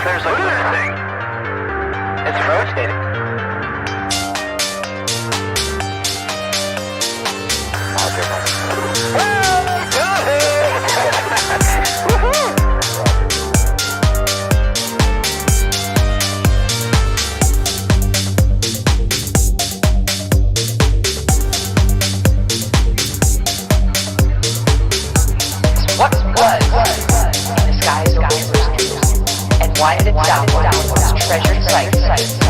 There's a lunar thing. It's rotating. What was in the skies over Jerusalem, and why did it down those treasured sites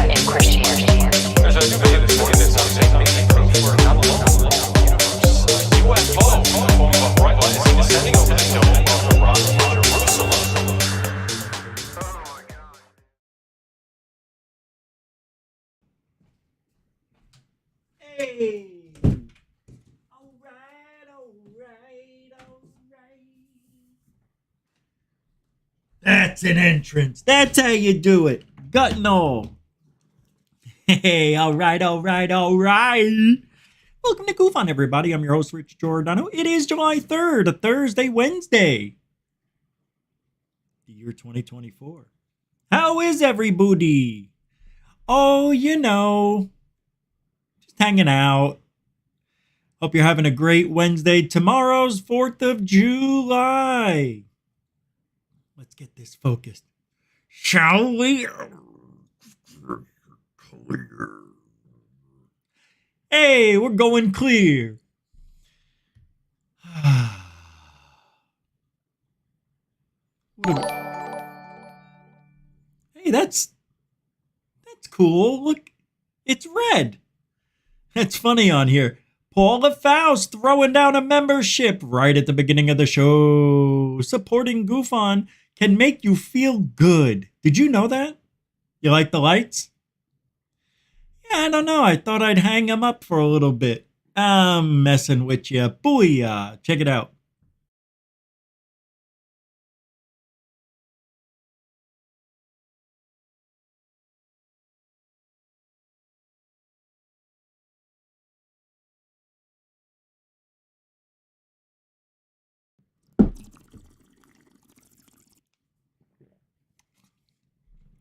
in Christianity? There's a new bit in this subject making proof we're not alone in the universe. A UFO in the form of a bright light is descending over the dome of the rock of Jerusalem. Hey! That's an entrance. That's how you do it. Gut and all. Hey, all right. Welcome to GUFON, everybody. I'm your host, Rich Giordano. It is July 3rd, a Thursday, Wednesday. The year 2024. How is everybody? Oh, just hanging out. Hope you're having a great Wednesday. Tomorrow's 4th of July. Let's get this focused. Shall we? Hey, we're going clear. Hey, that's cool. Look, it's red. That's funny on here. Paula Faust throwing down a membership right at the beginning of the show. Supporting GUFON can make you feel good. Did you know that? You like the lights? Yeah, I don't know. I thought I'd hang them up for a little bit. I'm messing with you. Booyah. Check it out.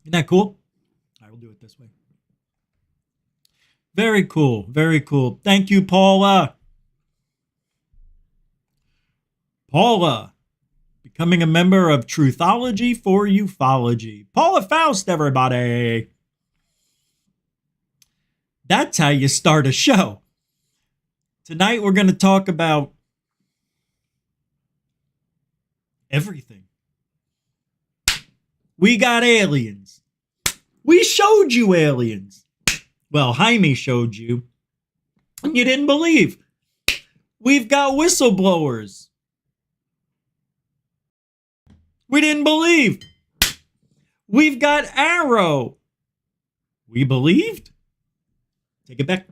Isn't that cool? I will do it this way. Very cool. Very cool. Thank you, Paula. Paula, becoming a member of Truthology for Ufology. Paula Faust, everybody. That's how you start a show. Tonight we're going to talk about everything. We got aliens. We showed you aliens. Well, Jaime showed you, and you didn't believe. We've got whistleblowers. We didn't believe. We've got Arrow. We believed. Take it back.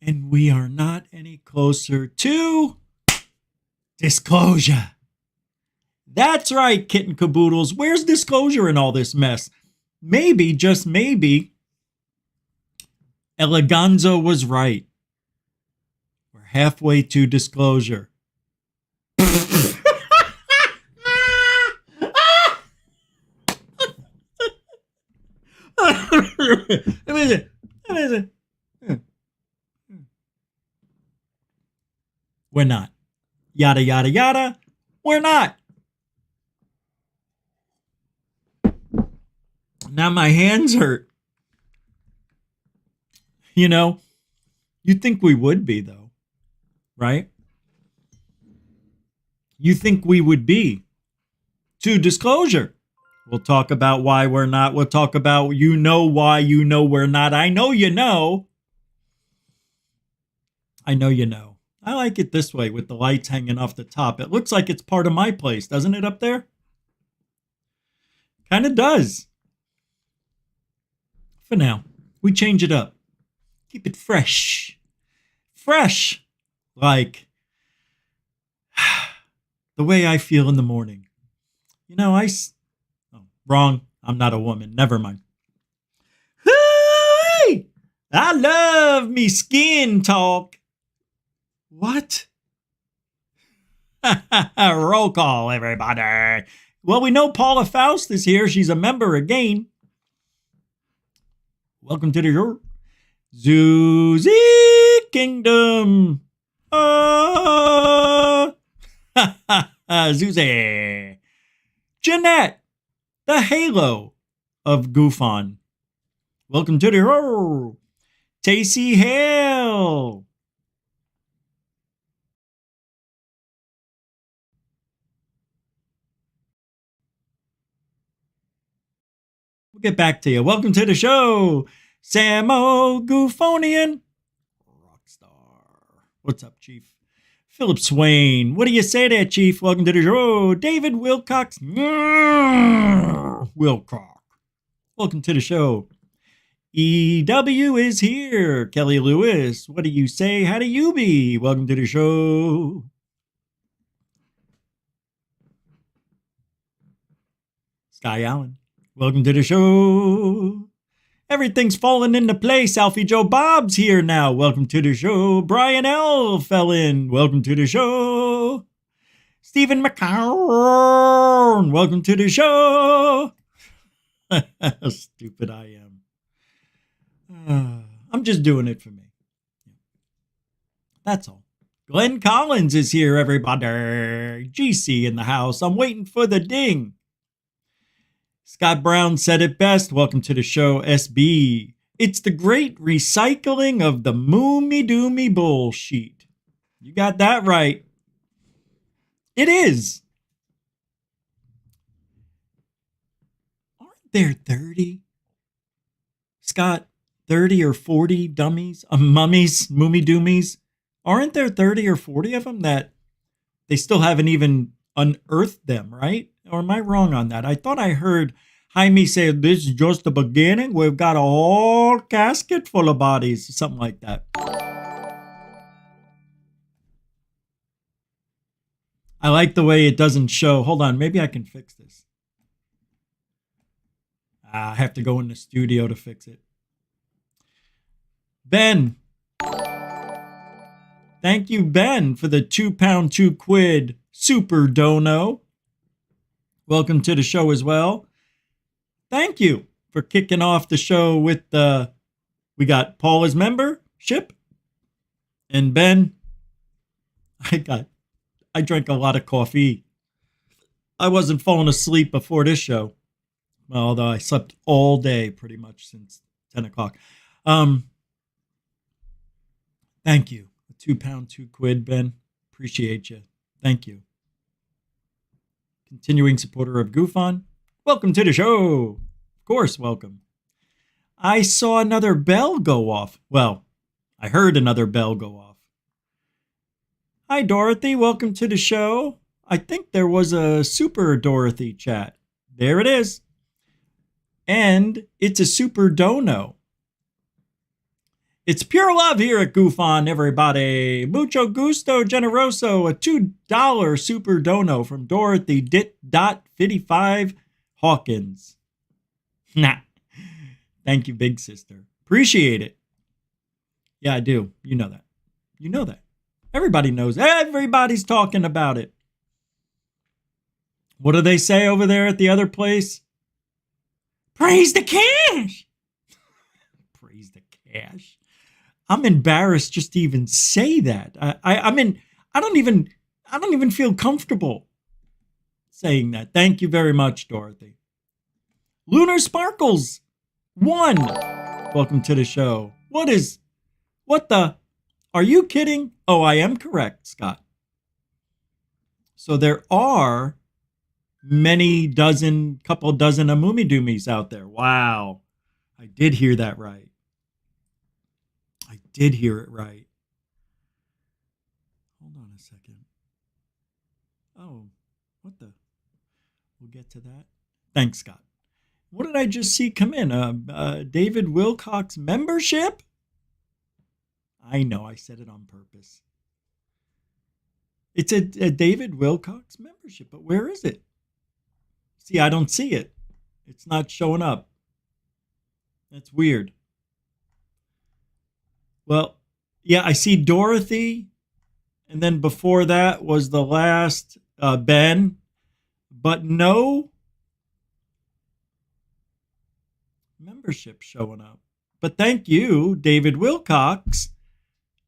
And we are not any closer to disclosure. That's right, kitten caboodles. Where's disclosure in all this mess? Maybe, just maybe, Eleganzo was right. We're halfway to disclosure. We're not. Yada, yada, yada. We're not. Now my hands hurt. You know, you'd think we would be, though, right? You think we would be. To disclosure. We'll talk about why we're not. We'll talk about why we're not. I know you know. I know you know. I like it this way with the lights hanging off the top. It looks like it's part of my place, doesn't it, up there? Kind of does. For now, we change it up. Keep it fresh. Fresh. Like the way I feel in the morning. You know, wrong. I'm not a woman. Never mind. Hey! I love me skin talk. What? Roll call, everybody. Well, we know Paula Faust is here. She's a member again. Welcome to the Zuzi Kingdom. Zuzi. Jeanette, the halo of GUFON. Welcome to the Tacey Hale. We'll get back to you. Welcome to the show, Samo Gufonian. Rockstar. What's up, Chief? Philip Swain. What do you say there, Chief? Welcome to the show, David Wilcox. Wilcox. Welcome to the show. EW is here. Kelly Lewis. What do you say? How do you be? Welcome to the show. Sky Allen. Welcome to the show. Everything's falling into place. Alfie Joe Bob's here now. Welcome to the show. Brian L. fell in. Welcome to the show. Stephen McCown. Welcome to the show. How stupid I am. I'm just doing it for me. That's all. Glenn Collins is here, everybody. GC in the house. I'm waiting for the ding. Scott Brown said it best. Welcome to the show, SB. It's the great recycling of the moomy doomy bullshit. You got that right. It is. Aren't there 30? Scott, 30 or 40 dummies, mummies, moomy doomies? Aren't there 30 or 40 of them that they still haven't even unearthed them, right? Or am I wrong on that? I thought I heard Jaime say, this is just the beginning. We've got a whole casket full of bodies. Something like that. I like the way it doesn't show. Hold on. Maybe I can fix this. I have to go in the studio to fix it. Ben. Thank you, Ben, for the £2, £2 super dono. Welcome to the show as well. Thank you for kicking off the show with we got Paula's membership and Ben. I drank a lot of coffee. I wasn't falling asleep before this show. Well, although I slept all day pretty much since 10 o'clock. Thank you. £2, £2, Ben. Appreciate you. Thank you. Continuing supporter of GUFON. Welcome to the show. Of course, welcome. I saw another bell go off. Well, I heard another bell go off. Hi, Dorothy. Welcome to the show. I think there was a Super Dorothy chat. There it is. And it's a super dono. It's pure love here at GUFON, everybody. Mucho gusto generoso. A $2 super dono from Dorothy Dit.55 Hawkins. Nah. Thank you, big sister. Appreciate it. Yeah, I do. You know that. You know that. Everybody knows. Everybody's talking about it. What do they say over there at the other place? Praise the cash. Praise the cash. I'm embarrassed just to even say that. I don't even feel comfortable saying that. Thank you very much, Dorothy. Lunar Sparkles 1. Welcome to the show. What the? Are you kidding? Oh, I am correct, Scott. So there are couple dozen of Mummy Doomies out there. Wow. I did hear that right. I did hear it right. Hold on a second. Oh, what the? We'll get to that. Thanks, Scott. What did I just see come in? David Wilcox membership? I know, I said it on purpose. It's a David Wilcox membership, but where is it? See, I don't see it. It's not showing up. That's weird. Well, yeah, I see Dorothy, and then before that was the last Ben, but no membership showing up. But thank you, David Wilcox,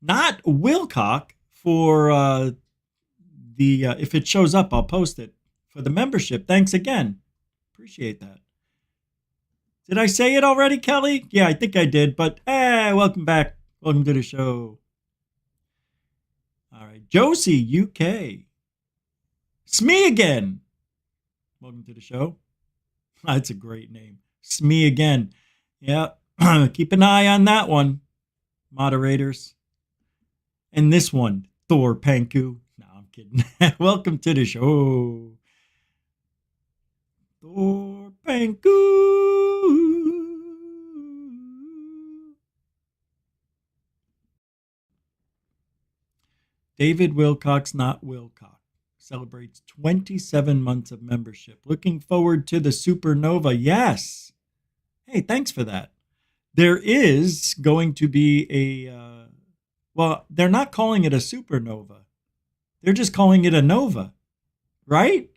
not Wilcock, for if it shows up, I'll post it, for the membership. Thanks again. Appreciate that. Did I say it already, Kelly? Yeah, I think I did, but hey, welcome back. Welcome to the show. All right, Josie, UK. Smee again. Welcome to the show. That's a great name. Smee again. Yeah, keep an eye on that one, moderators. And this one, Thor Panku. No, I'm kidding. Welcome to the show. Thor Panku. David Wilcox, not Wilcox, celebrates 27 months of membership. Looking forward to the supernova. Yes. Hey, thanks for that. There is going to be well, they're not calling it a supernova. They're just calling it a nova, right?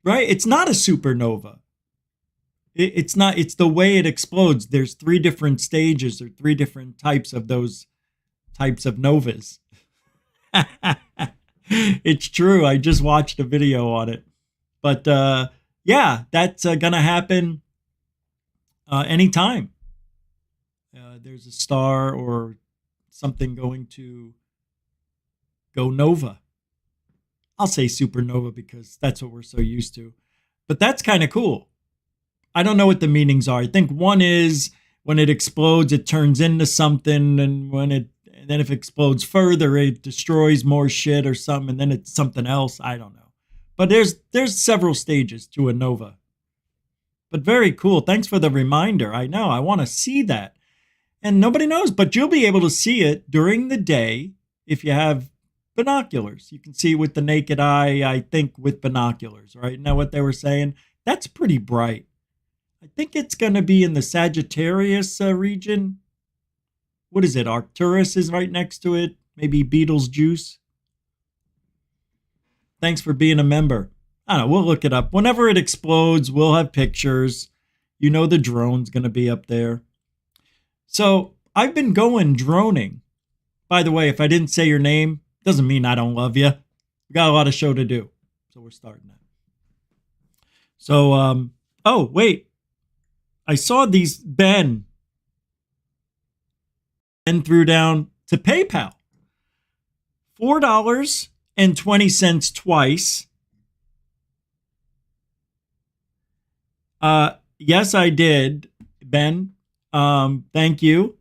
Right? It's not a supernova. It's not. It's the way it explodes. There's 3 different stages or 3 different types of those types of novas. It's true. I just watched a video on it. But yeah, that's going to happen anytime. There's a star or something going to go nova. I'll say supernova because that's what we're so used to. But that's kind of cool. I don't know what the meanings are. I think one is when it explodes, it turns into something, and then if it explodes further, it destroys more shit or something, and then it's something else. I don't know. But there's several stages to a nova. But very cool. Thanks for the reminder. I know. I want to see that. And nobody knows, but you'll be able to see it during the day if you have binoculars. You can see with the naked eye, I think, with binoculars, right? Now what they were saying, that's pretty bright. I think it's going to be in the Sagittarius region. What is it? Arcturus is right next to it. Maybe Beetlejuice. Thanks for being a member. I don't know. We'll look it up. Whenever it explodes, we'll have pictures. You know the drone's going to be up there. So I've been going droning. By the way, if I didn't say your name, doesn't mean I don't love you. We got a lot of show to do. So we're starting that. So, oh, wait. I saw these Ben threw down to PayPal. $4.20 twice. Yes, I did, Ben. Thank you.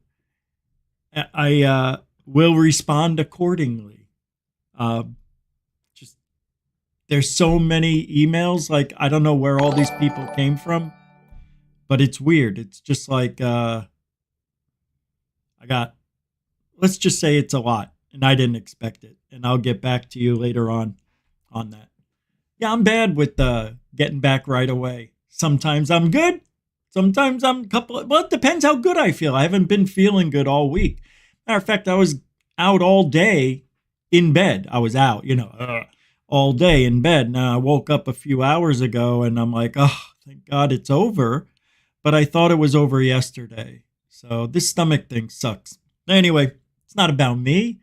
I will respond accordingly. Just there's so many emails. Like, I don't know where all these people came from, but it's weird. It's just like let's just say it's a lot, and I didn't expect it. And I'll get back to you later on that. Yeah, I'm bad with getting back right away. Sometimes I'm good. Sometimes I'm well, it depends how good I feel. I haven't been feeling good all week. Matter of fact, I was out all day in bed. I was out, all day in bed. Now I woke up a few hours ago and I'm like, oh, thank God it's over. But I thought it was over yesterday. So this stomach thing sucks. Anyway, it's not about me.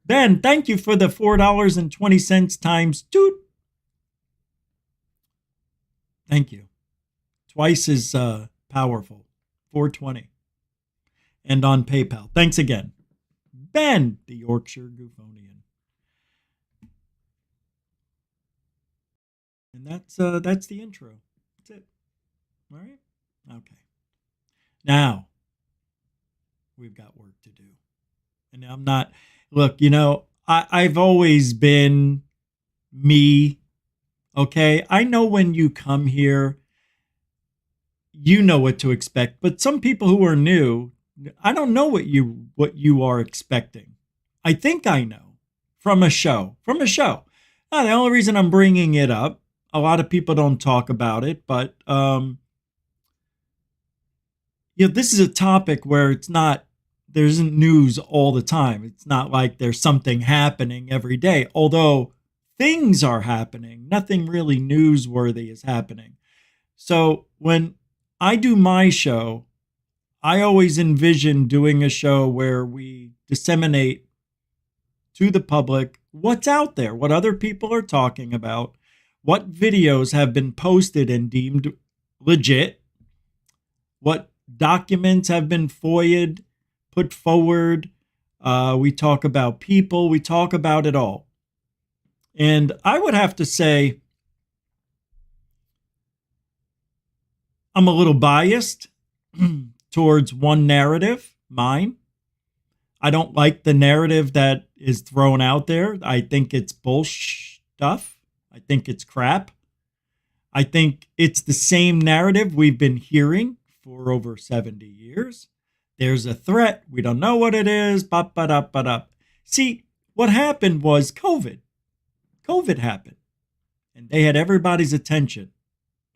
Ben, thank you for the $4.20 times two. Thank you. Twice as powerful. 420. And on PayPal. Thanks again. Ben, the Yorkshire Goofonian. And that's the intro. That's it. All right? Okay. Now, we've got work to do. And I'm not, look, I've always been me. Okay? I know when you come here, you know what to expect. But some people who are new, I don't know what you are expecting. I think I know from a show. Now, the only reason I'm bringing it up, a lot of people don't talk about it, but this is a topic where there isn't news all the time. It's not like there's something happening every day, although things are happening. Nothing really newsworthy is happening. So when I do my show, I always envision doing a show where we disseminate to the public what's out there, what other people are talking about, what videos have been posted and deemed legit, what documents have been FOIA'd, put forward. We talk about people. We talk about it all. And I would have to say I'm a little biased towards one narrative, mine. I don't like the narrative that is thrown out there. I think it's bullshit stuff. I think it's crap. I think it's the same narrative we've been hearing for over 70 years. There's a threat. We don't know what it is. Ba-ba-da-ba-da. See, what happened was COVID. COVID happened. And they had everybody's attention.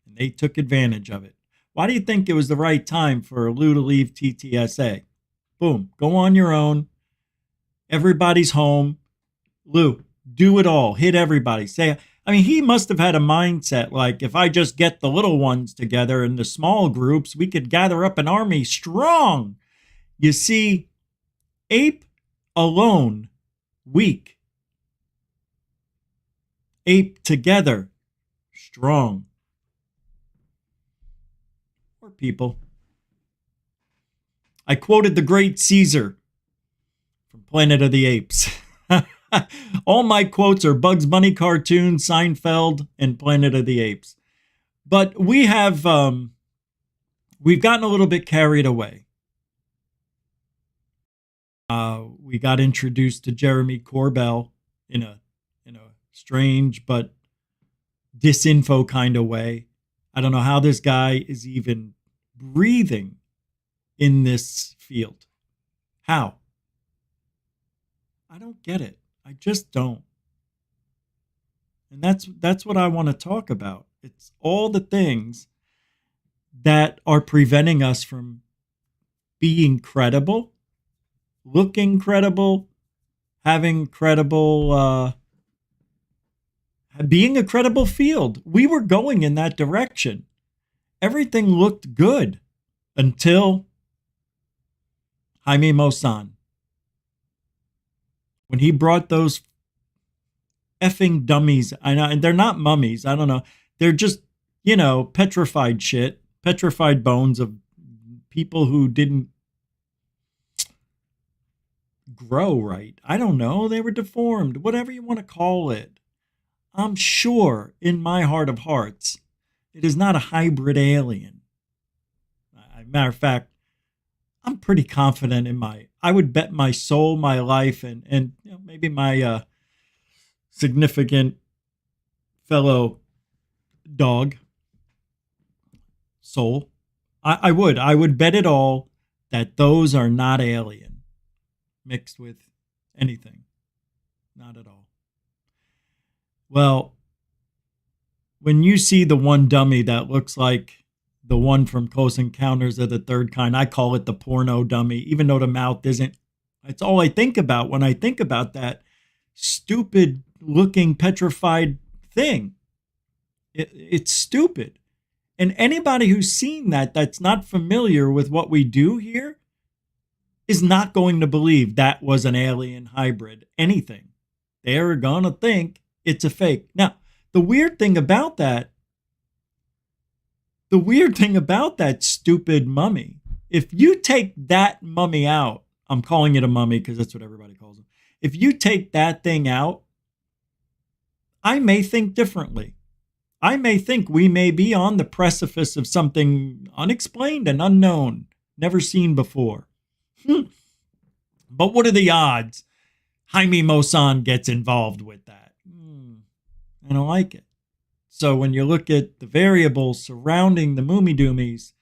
And they took advantage of it. Why do you think it was the right time for Lou to leave TTSA? Boom. Go on your own. Everybody's home. Lou, do it all. Hit everybody. He must have had a mindset like, if I just get the little ones together in the small groups, we could gather up an army strong. You see, ape alone, weak. Ape together, strong. Poor people. I quoted the great Caesar from Planet of the Apes. All my quotes are Bugs Bunny cartoons, Seinfeld, and Planet of the Apes. But we've gotten a little bit carried away. We got introduced to Jeremy Corbell in a strange but disinfo kind of way. I don't know how this guy is even breathing in this field. How? I don't get it. I just don't. And that's what I want to talk about. It's all the things that are preventing us from being credible, looking credible, having credible, being a credible field. We were going in that direction. Everything looked good until Jaime Maussan. When he brought those effing dummies, I know, and they're not mummies, I don't know. They're just, petrified shit, petrified bones of people who didn't grow right. I don't know. They were deformed, whatever you want to call it. I'm sure in my heart of hearts, it is not a hybrid alien. Matter of fact, I'm pretty confident I would bet my soul, my life, and maybe my significant fellow dog soul. I would bet it all that those are not alien mixed with anything. Not at all. Well, when you see the one dummy that looks like the one from Close Encounters of the Third Kind, I call it the porno dummy, even though the mouth isn't. It's all I think about when I think about that. stupid looking petrified thing. It's stupid. And anybody who's seen that, that's not familiar with what we do here, is not going to believe that was an alien hybrid, anything. They're going to think it's a fake. Now, the weird thing about that stupid mummy, if you take that mummy out, I'm calling it a mummy because that's what everybody calls them. If you take that thing out, I may think differently. I may think we may be on the precipice of something unexplained and unknown, never seen before. But what are the odds Jaime Maussan gets involved with that? I don't like it. So when you look at the variables surrounding the Mummy Doomies,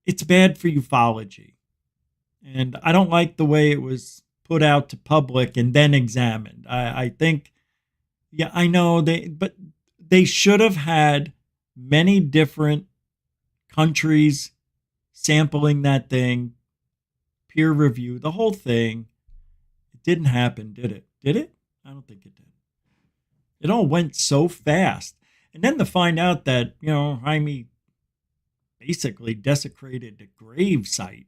it's bad for ufology. And I don't like the way it was put out to public and then examined. I think, yeah, I know but they should have had many different countries sampling that thing, peer review, the whole thing. It didn't happen, did it? Did it? I don't think it did. It all went so fast. And then to find out that, Jaime basically desecrated the grave site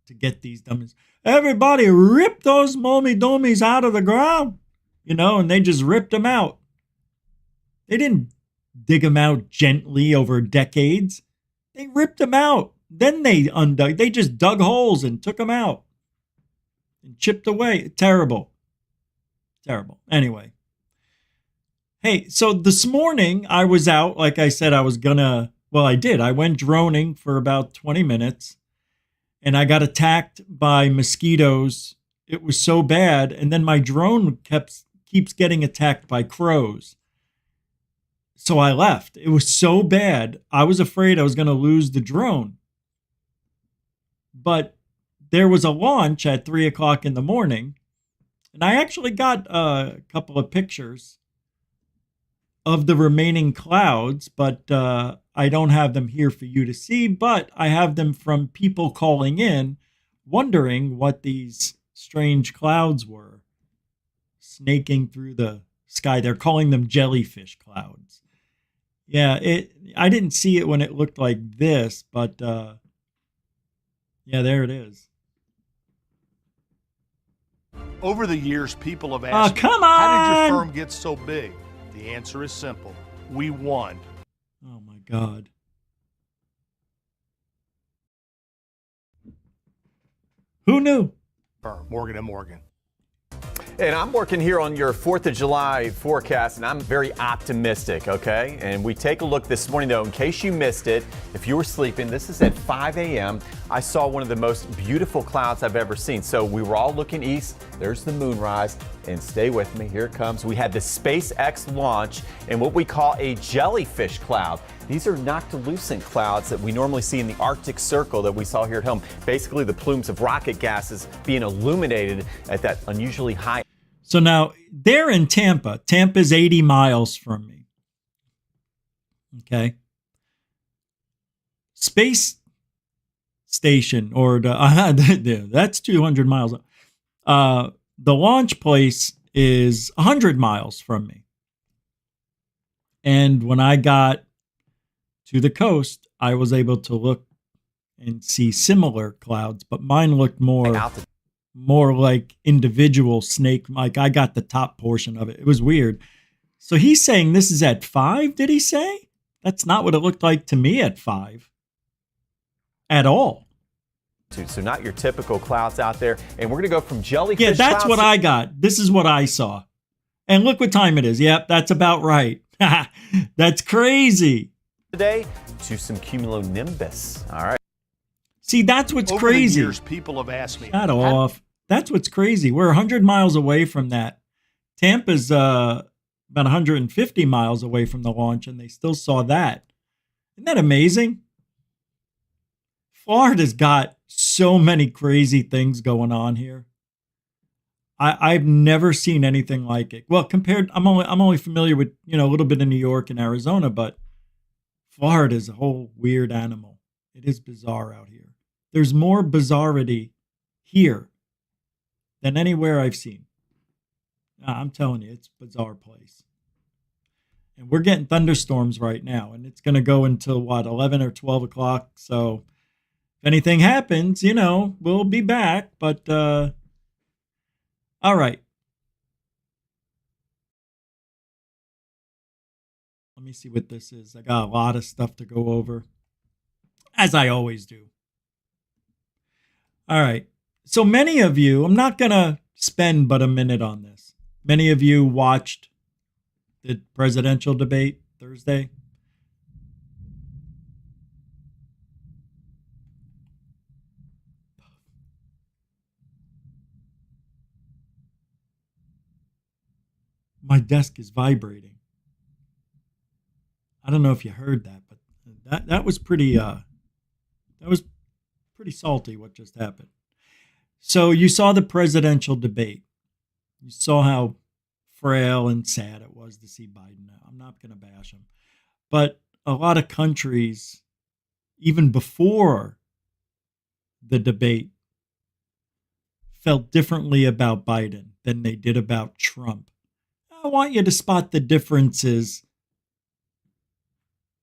to get these dummies. Everybody ripped those mummy dummies out of the ground, and they just ripped them out. They didn't dig them out gently over decades. They ripped them out. Then they just dug holes and took them out and chipped away. Terrible. Terrible. Anyway. Hey, so this morning I was out, like I said, I did. I went droning for about 20 minutes and I got attacked by mosquitoes. It was so bad. And then my drone keeps getting attacked by crows. So I left. It was so bad. I was afraid I was going to lose the drone. But there was a launch at 3:00 in the morning. And I actually got a couple of pictures of the remaining clouds, but I don't have them here for you to see, but I have them from people calling in, wondering what these strange clouds were snaking through the sky. They're calling them jellyfish clouds. Yeah, I didn't see it when it looked like this, but yeah, there it is. Over the years, people have asked, come on! How did your firm get so big? The answer is simple. We won. Oh, my God. Who knew? Firm, Morgan & Morgan. And I'm working here on your 4th of July forecast, and I'm very optimistic, okay? And we take a look this morning, though, in case you missed it. If you were sleeping, this is at 5 a.m. I saw one of the most beautiful clouds I've ever seen. So we were all looking east. There's the moonrise. And stay with me. Here it comes. We had the SpaceX launch and what we call a jellyfish cloud. These are noctilucent clouds that we normally see in the Arctic Circle that we saw here at home. Basically, the plumes of rocket gases being illuminated at that unusually high. So now they're in Tampa. Tampa's 80 miles from me. Okay. Space station, or that's 200 miles. The launch place is 100 miles from me. And when I got to the coast, I was able to look and see similar clouds, but mine looked more like individual snake. Like I got the top portion of it. It was weird. So he's saying this is at 5, did he say? That's not what it looked like to me at 5 at all. So not your typical clouds out there. And we're going to go from jellyfish. Yeah, that's what I got. This is what I saw. And look what time it is. Yep, that's about right. That's crazy. Today to some cumulonimbus. All right. See, that's what's Over crazy. the years, people have asked me. Shut off. That's what's crazy. We're 100 miles away from that. Tampa's about 150 miles away from the launch, and they still saw that. Isn't that amazing? Florida's got so many crazy things going on here. I've never seen anything like it. Well, I'm only familiar with, a little bit of New York and Arizona, but Florida is a whole weird animal. It is bizarre out here. There's more bizarrity here than anywhere I've seen. I'm telling you, it's a bizarre place. And we're getting thunderstorms right now, and it's going to go until, 11 or 12 o'clock. So if anything happens, we'll be back. But, all right. Let me see what this is. I got a lot of stuff to go over, as I always do. All right. So many of you, I'm not going to spend but a minute on this. Many of you watched the presidential debate Thursday. My desk is vibrating. I don't know if you heard that, but that was pretty salty what just happened. So you saw the presidential debate. You saw how frail and sad it was to see Biden now. I'm not going to bash him. But a lot of countries, even before the debate, felt differently about Biden than they did about Trump. I want you to spot the differences,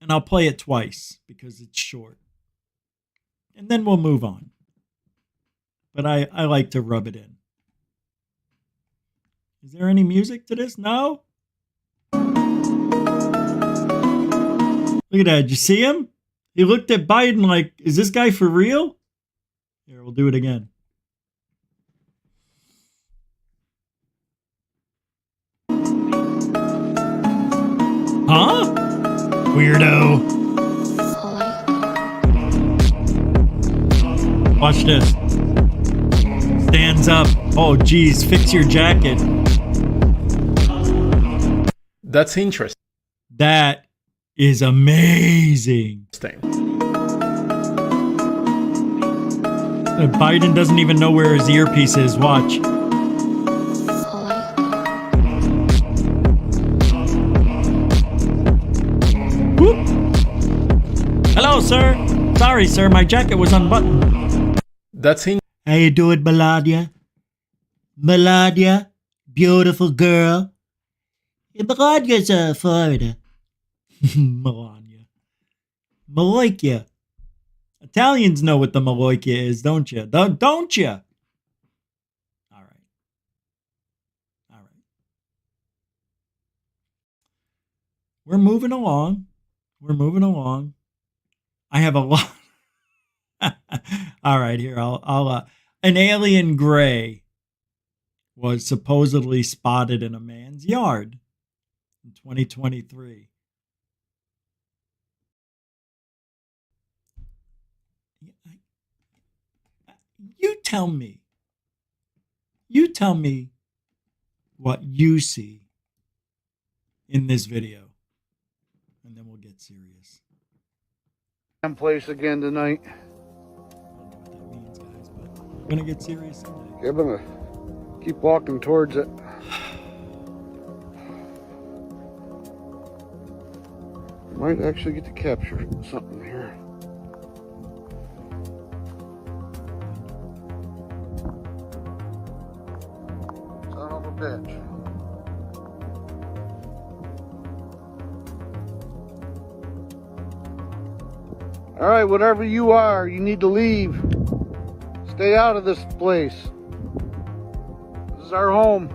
and I'll play it twice because it's short. And then we'll move on. But I like to rub it in. Is there any music to this? No? Look at that. Did you see him? He looked at Biden like, is this guy for real? Here, we'll do it again. Huh? Weirdo. Watch this. Stands up. Oh, geez. Fix your jacket. That's interesting. That is amazing. Biden doesn't even know where his earpiece is. Watch. Whoop. Hello, sir. Sorry, sir. My jacket was unbuttoned. That's in. How you doing, Melania? Melania? Beautiful girl. Melania's a foreigner. Melania. Maloikia. Italians know what the Maloikia is, don't you? Don't you? All right. All right. We're moving along. We're moving along. I have a lot. All right, here. I'll an alien gray was supposedly spotted in a man's yard in 2023. You tell me what you see in this video, and then we'll get serious. Place again tonight. I don't know what that means, guys, but we're gonna get serious today. I'm gonna keep walking towards it. Might actually get to capture something here. Son of a bitch. All right, whatever you are, you need to leave. Stay out of this place. This is our home.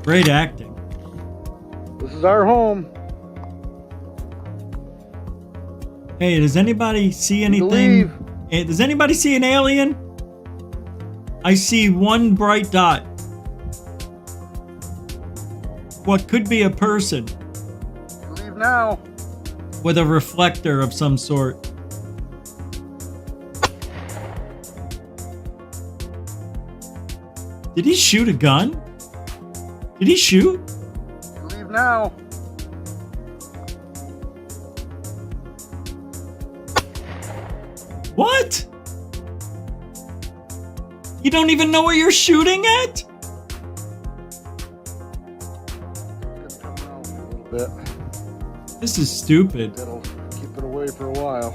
Great acting. This is our home. Hey, does anybody see You need to anything? leave. Hey, does anybody see an alien? I see one bright dot. What could be a person Leave now. with a reflector of some sort. Did he shoot a gun? Did he shoot? Leave now. What? You don't even know where you're shooting at? It's coming out a little bit. This is stupid. That'll keep it away for a while.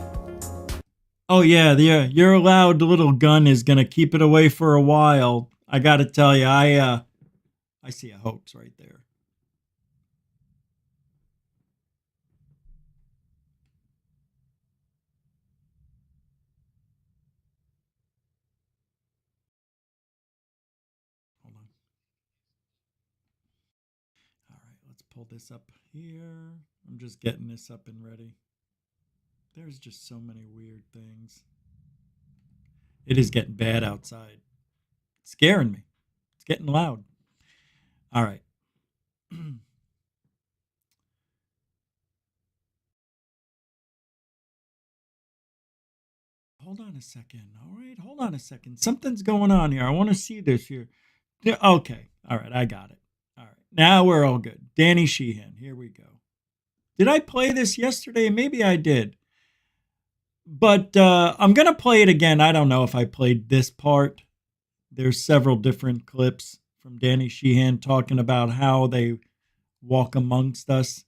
Oh yeah, your allowed little gun is gonna keep it away for a while. I got to tell you, I see a hoax right there. Hold on. All right, let's pull this up here. I'm just getting this up and ready. There's just so many weird things. It is getting bad outside. It's scaring me. It's getting loud. All right. Hold on a second. All right, hold on a second. Something's going on here. I want to see this here. Okay. All right, I got it. All right. Now we're all good. Danny Sheehan. Here we go. Did I play this yesterday? Maybe I did. But I'm going to play it again. I don't know if I played this part. There's several different clips from Danny Sheehan talking about how they walk amongst us.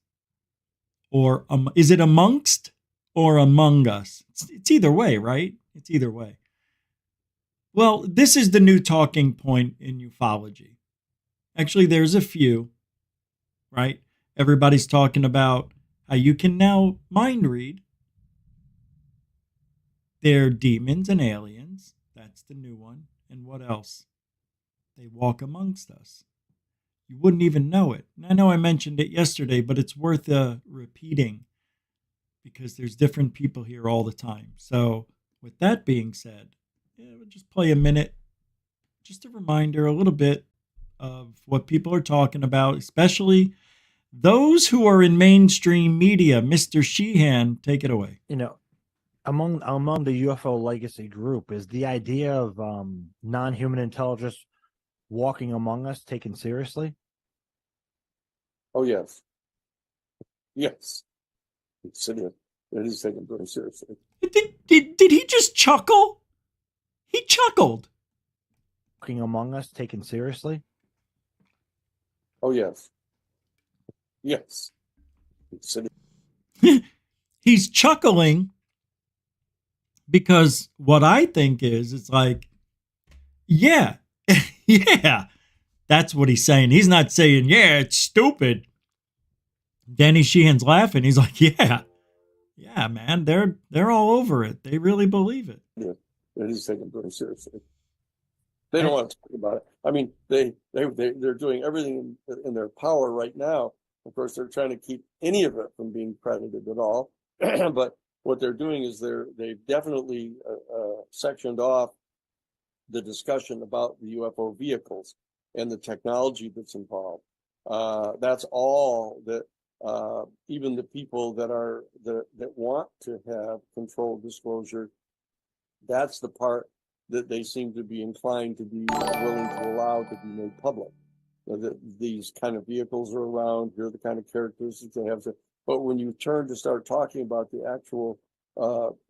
Or is it amongst or among us? It's either way, right? It's either way. Well, this is the new talking point in ufology. Actually, there's a few, right? Everybody's talking about how you can now mind read. They're demons and aliens. That's the new one. And what else? They walk amongst us. You wouldn't even know it. And I know I mentioned it yesterday, but it's worth repeating because there's different people here all the time. So with that being said, we'll just play a minute. Just a reminder, a little bit of what people are talking about, especially those who are in mainstream media. Mr. Sheehan, take it away. You know, among the UFO legacy group, is the idea of non-human intelligence walking among us taken seriously? Oh, yes. Yes. It is taken very seriously. Did he just chuckle? He chuckled. Walking among us taken seriously? Oh, yes. Yes. He's chuckling because what I think is, it's like, yeah, yeah, that's what he's saying. He's not saying, yeah, it's stupid. Danny Sheehan's laughing. He's like, yeah, man, they're all over it. They really believe it. Yeah, it is taken very seriously. They don't want to talk about it. I mean, they're doing everything in their power right now. Of course, they're trying to keep any of it from being credited at all. But what they're doing is they've definitely sectioned off the discussion about the UFO vehicles and the technology that's involved. That's all that even the people that want to have controlled disclosure, that's the part that they seem to be inclined to be willing to allow to be made public. That these kind of vehicles are around, here are the kind of characteristics they have. But when you turn to start talking about the actual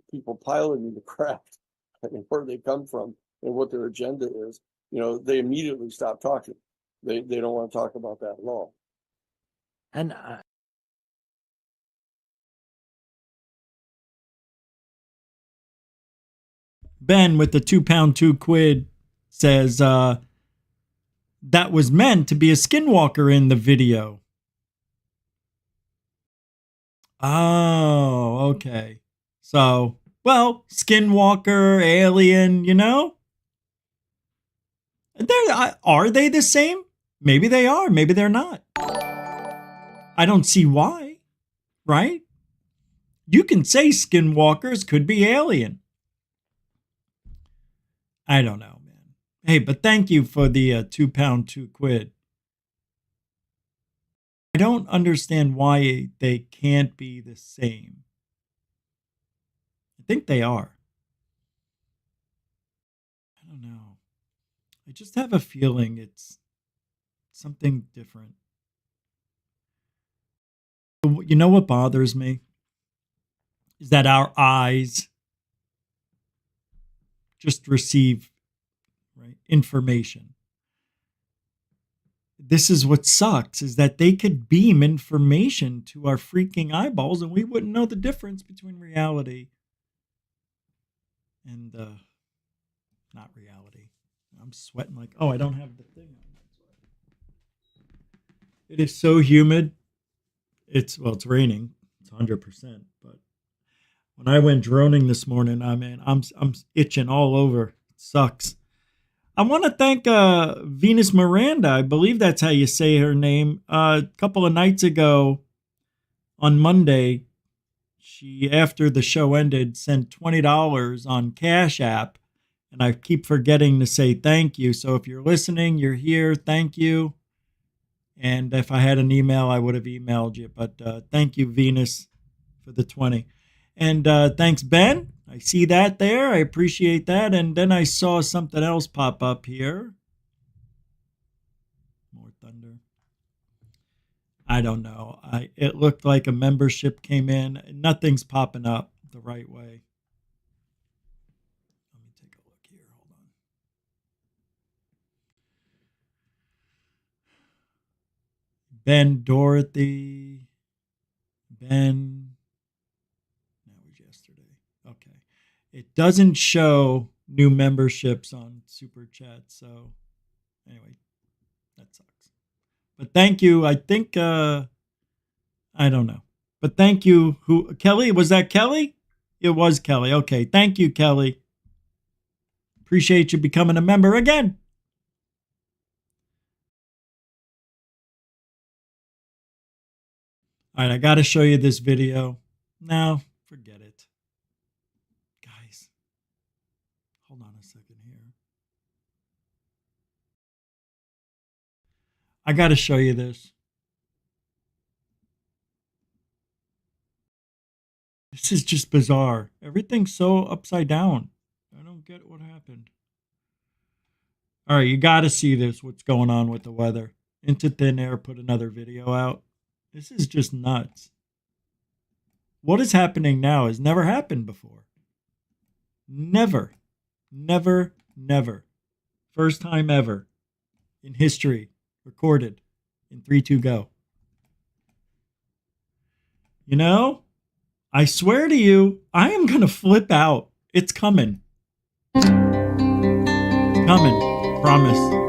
people piloting the craft and where they come from and what their agenda is, they immediately stop talking. They don't want to talk about that at all. And Ben with the £2 £2 says that was meant to be a skinwalker in the video. Oh, okay. So, well, skinwalker, alien, Are they the same? Maybe they are. Maybe they're not. I don't see why, right? You can say skinwalkers could be alien. I don't know, man. Hey, but thank you for the £2 £2. I don't understand why they can't be the same. I think they are. I don't know. I just have a feeling it's something different. You know what bothers me? Is that our eyes just receive information. This is what sucks, is that they could beam information to our freaking eyeballs and we wouldn't know the difference between reality and not reality. I'm sweating like, oh, I don't have the thing on. It is so humid. It's raining. It's 100%. But when I went droning this morning, I'm itching all over. It sucks. I want to thank Venus Miranda. I believe that's how you say her name. A couple of nights ago on Monday, she, after the show ended, sent $20 on Cash App. And I keep forgetting to say thank you. So if you're listening, you're here, thank you. And if I had an email, I would have emailed you. But thank you, Venus, for the 20. And thanks, Ben. I see that there. I appreciate that. And then I saw something else pop up here. More thunder. I don't know. It looked like a membership came in. Nothing's popping up the right way. Let me take a look here. Hold on. Ben, Dorothy, Ben. That was yesterday. Okay. It doesn't show new memberships on Super Chat. So anyway, that sucks. But thank you. I think, I don't know. But thank you. Kelly? Was that Kelly? It was Kelly. Okay. Thank you, Kelly. Appreciate you becoming a member again. All right, I got to show you this video. No, forget it. Guys, hold on a second here. I got to show you this. This is just bizarre. Everything's so upside down. I don't get what happened. All right, you got to see this, what's going on with the weather. Into Thin Air put another video out. This is just nuts. What is happening now has never happened before. Never. Never, never. First time ever in history recorded in 3, 2, go. You know, I swear to you, I am going to flip out. It's coming. Coming. Promise.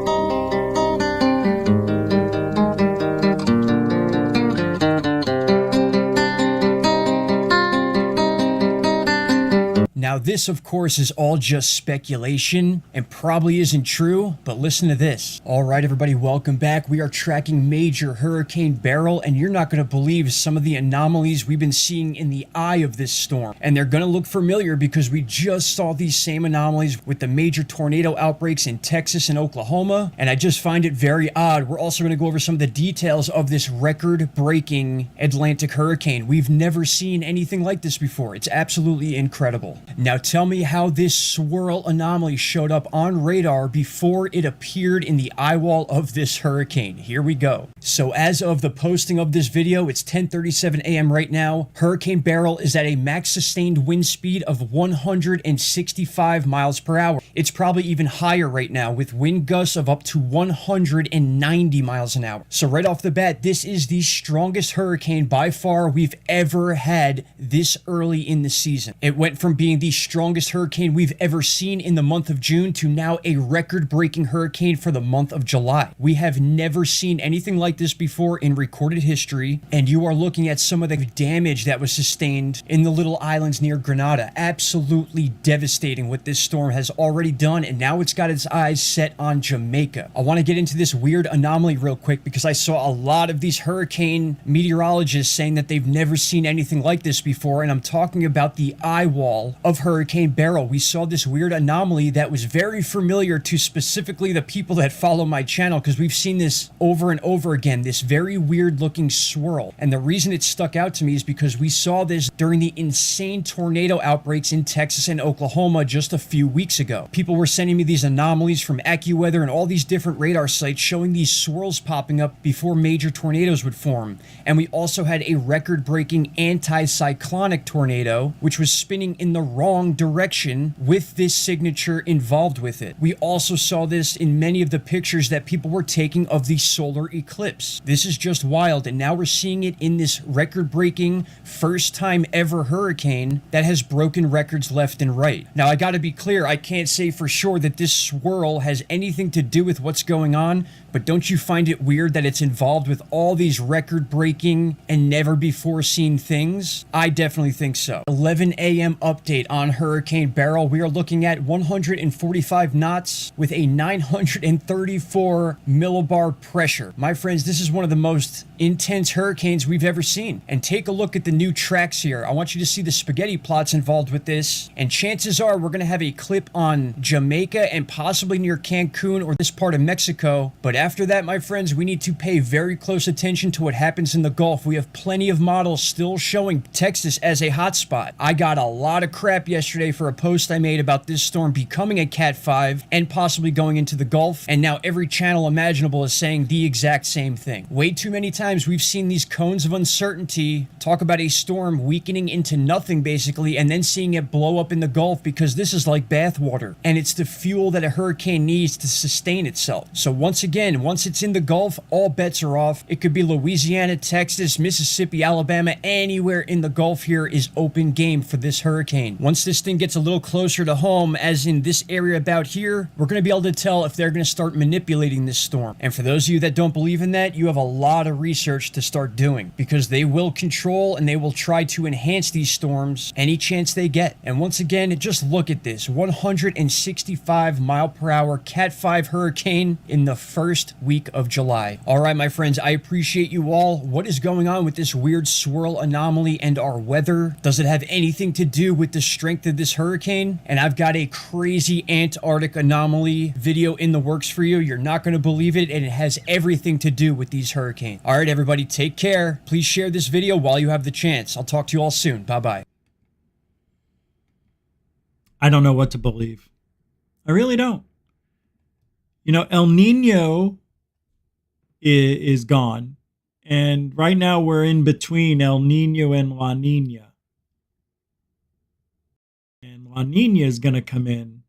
Now this, of course, is all just speculation and probably isn't true, but listen to this. All right, everybody, welcome back. We are tracking Major Hurricane Beryl, and you're not going to believe some of the anomalies we've been seeing in the eye of this storm. And they're going to look familiar because we just saw these same anomalies with the major tornado outbreaks in Texas and Oklahoma, and I just find it very odd. We're also going to go over some of the details of this record-breaking Atlantic hurricane. We've never seen anything like this before. It's absolutely incredible. Now tell me how this swirl anomaly showed up on radar before it appeared in the eye wall of this hurricane. Here we go. So as of the posting of this video, it's 10:37 a.m. right now. Hurricane Beryl is at a max sustained wind speed of 165 miles per hour. It's probably even higher right now with wind gusts of up to 190 miles an hour. So right off the bat, this is the strongest hurricane by far we've ever had this early in the season. It went from being the strongest hurricane we've ever seen in the month of June to now a record-breaking hurricane for the month of July. We have never seen anything like this before in recorded history, and you are looking at some of the damage that was sustained in the little islands near Grenada. Absolutely devastating what this storm has already done, and now it's got its eyes set on Jamaica. I want to get into this weird anomaly real quick because I saw a lot of these hurricane meteorologists saying that they've never seen anything like this before, and I'm talking about the eye wall of Hurricane Beryl. We saw this weird anomaly that was very familiar to specifically the people that follow my channel because we've seen this over and over again, this very weird looking swirl. And the reason it stuck out to me is because we saw this during the insane tornado outbreaks in Texas and Oklahoma just a few weeks ago. People were sending me these anomalies from AccuWeather and all these different radar sites showing these swirls popping up before major tornadoes would form. And we also had a record-breaking anti-cyclonic tornado which was spinning in the wrong wrong direction with this signature involved with it. We also saw this in many of the pictures that people were taking of the solar eclipse. This is just wild, and now we're seeing it in this record-breaking, first-time ever hurricane that has broken records left and right. Now, I gotta be clear, I can't say for sure that this swirl has anything to do with what's going on, but don't you find it weird that it's involved with all these record-breaking and never-before-seen things? I definitely think so. 11 a.m. update on Hurricane Beryl. We are looking at 145 knots with a 934 millibar pressure. My friends, this is one of the most intense hurricanes we've ever seen. And take a look at the new tracks here. I want you to see the spaghetti plots involved with this. And chances are we're going to have a clip on Jamaica and possibly near Cancun or this part of Mexico. But after that, my friends, we need to pay very close attention to what happens in the Gulf. We have plenty of models still showing Texas as a hotspot. I got a lot of crap yesterday for a post I made about this storm becoming a Cat 5 and possibly going into the Gulf. And now every channel imaginable is saying the exact same thing. Way too many times we've seen these cones of uncertainty talk about a storm weakening into nothing basically and then seeing it blow up in the Gulf, because this is like bathwater and it's the fuel that a hurricane needs to sustain itself. So once again, once it's in the Gulf, all bets are off. It could be Louisiana, Texas, Mississippi, Alabama, anywhere in the Gulf here is open game for this hurricane. Once this thing gets a little closer to home, as in this area about here, we're going to be able to tell if they're going to start manipulating this storm. And for those of you that don't believe in that, you have a lot of research to start doing, because they will control and they will try to enhance these storms any chance they get. And once again, just look at this 165 mile per hour Cat 5 hurricane in the first week of July. All right, my friends, I appreciate you all. What is going on with this weird swirl anomaly and our weather? Does it have anything to do with the strength of this hurricane? And I've got a crazy Antarctic anomaly video in the works for you. You're not going to believe it, and it has everything to do with these hurricanes. All right, everybody, take care. Please share this video while you have the chance. I'll talk to you all soon. Bye-bye. I don't know what to believe. I really don't. You know, El Nino is gone. And right now we're in between El Nino and La Nina. And La Nina is going to come in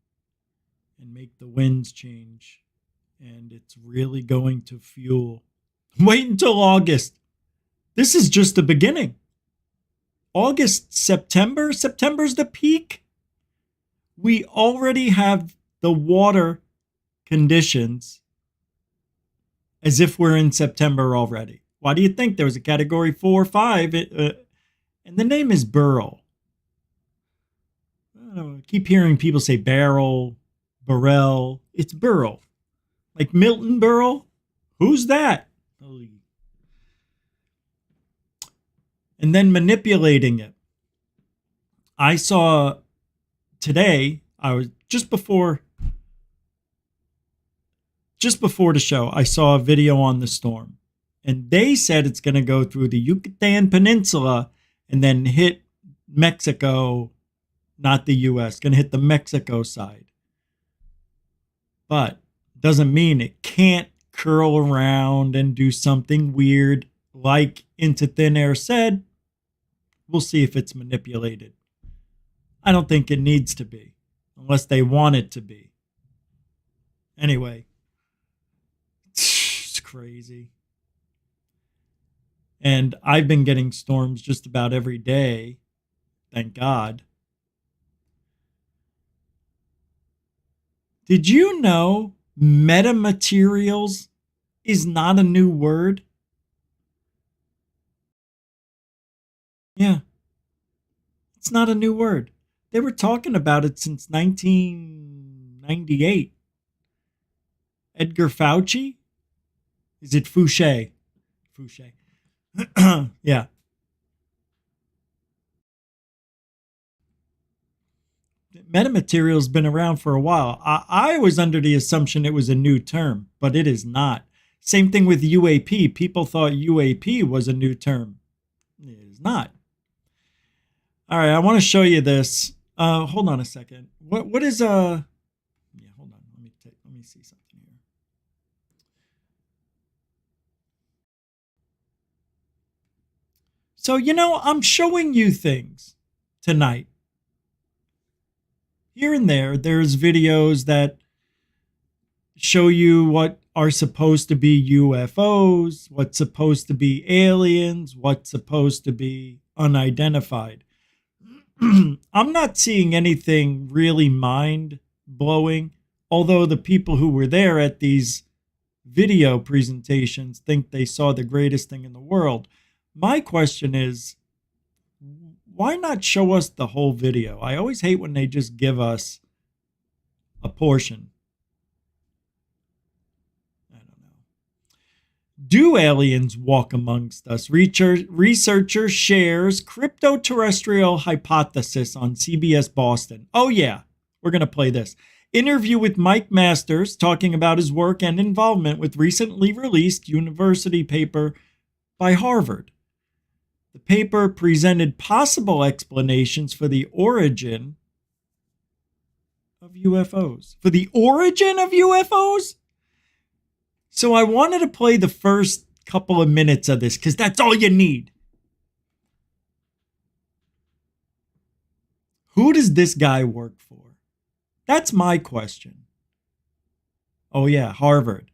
and make the winds change. And it's really going to fuel. Wait until August. This is just the beginning. August, September. September's the peak. We already have the water conditions as if we're in September already. Why do you think there was a category 4 or 5? And the name is Beryl. I don't know, I keep hearing people say Beryl, Beryl. It's Beryl. Like Milton Berle? Who's that? And then manipulating it. I saw today, I was just before the show, I saw a video on the storm. And they said it's going to go through the Yucatan Peninsula and then hit Mexico, not the U.S., going to hit the Mexico side. But doesn't mean it can't curl around and do something weird like Into Thin Air said. We'll see if it's manipulated. I don't think it needs to be, unless they want it to be. Anyway, it's crazy. And I've been getting storms just about every day, thank God. Did you know metamaterials is not a new word? Yeah, it's not a new word. They were talking about it since 1998. Edgar Fauci? Is it Fouché? Fouché. Yeah. Metamaterial's been around for a while. I was under the assumption it was a new term, but it is not. Same thing with UAP. People thought UAP was a new term. It is not. All right, I want to show you this. Hold on a second. What is yeah, hold on. Let me see something here. So, you know, I'm showing you things tonight. here and there, there's videos that show you what are supposed to be UFOs, what's supposed to be aliens, what's supposed to be unidentified. I'm not seeing anything really mind-blowing, although the people who were there at these video presentations think they saw the greatest thing in the world. My question is, why not show us the whole video? I always hate when they just give us a portion. I don't know. Do aliens walk amongst us? Researcher shares crypto-terrestrial hypothesis on CBS Boston. Oh yeah, we're going to play this. Interview with Mike Masters talking about his work and involvement with recently released university paper by Harvard. The paper presented possible explanations for the origin of UFOs. For the origin of UFOs? So I wanted to play the first couple of minutes of this because that's all you need. Who does this guy work for? That's my question. Oh yeah, Harvard.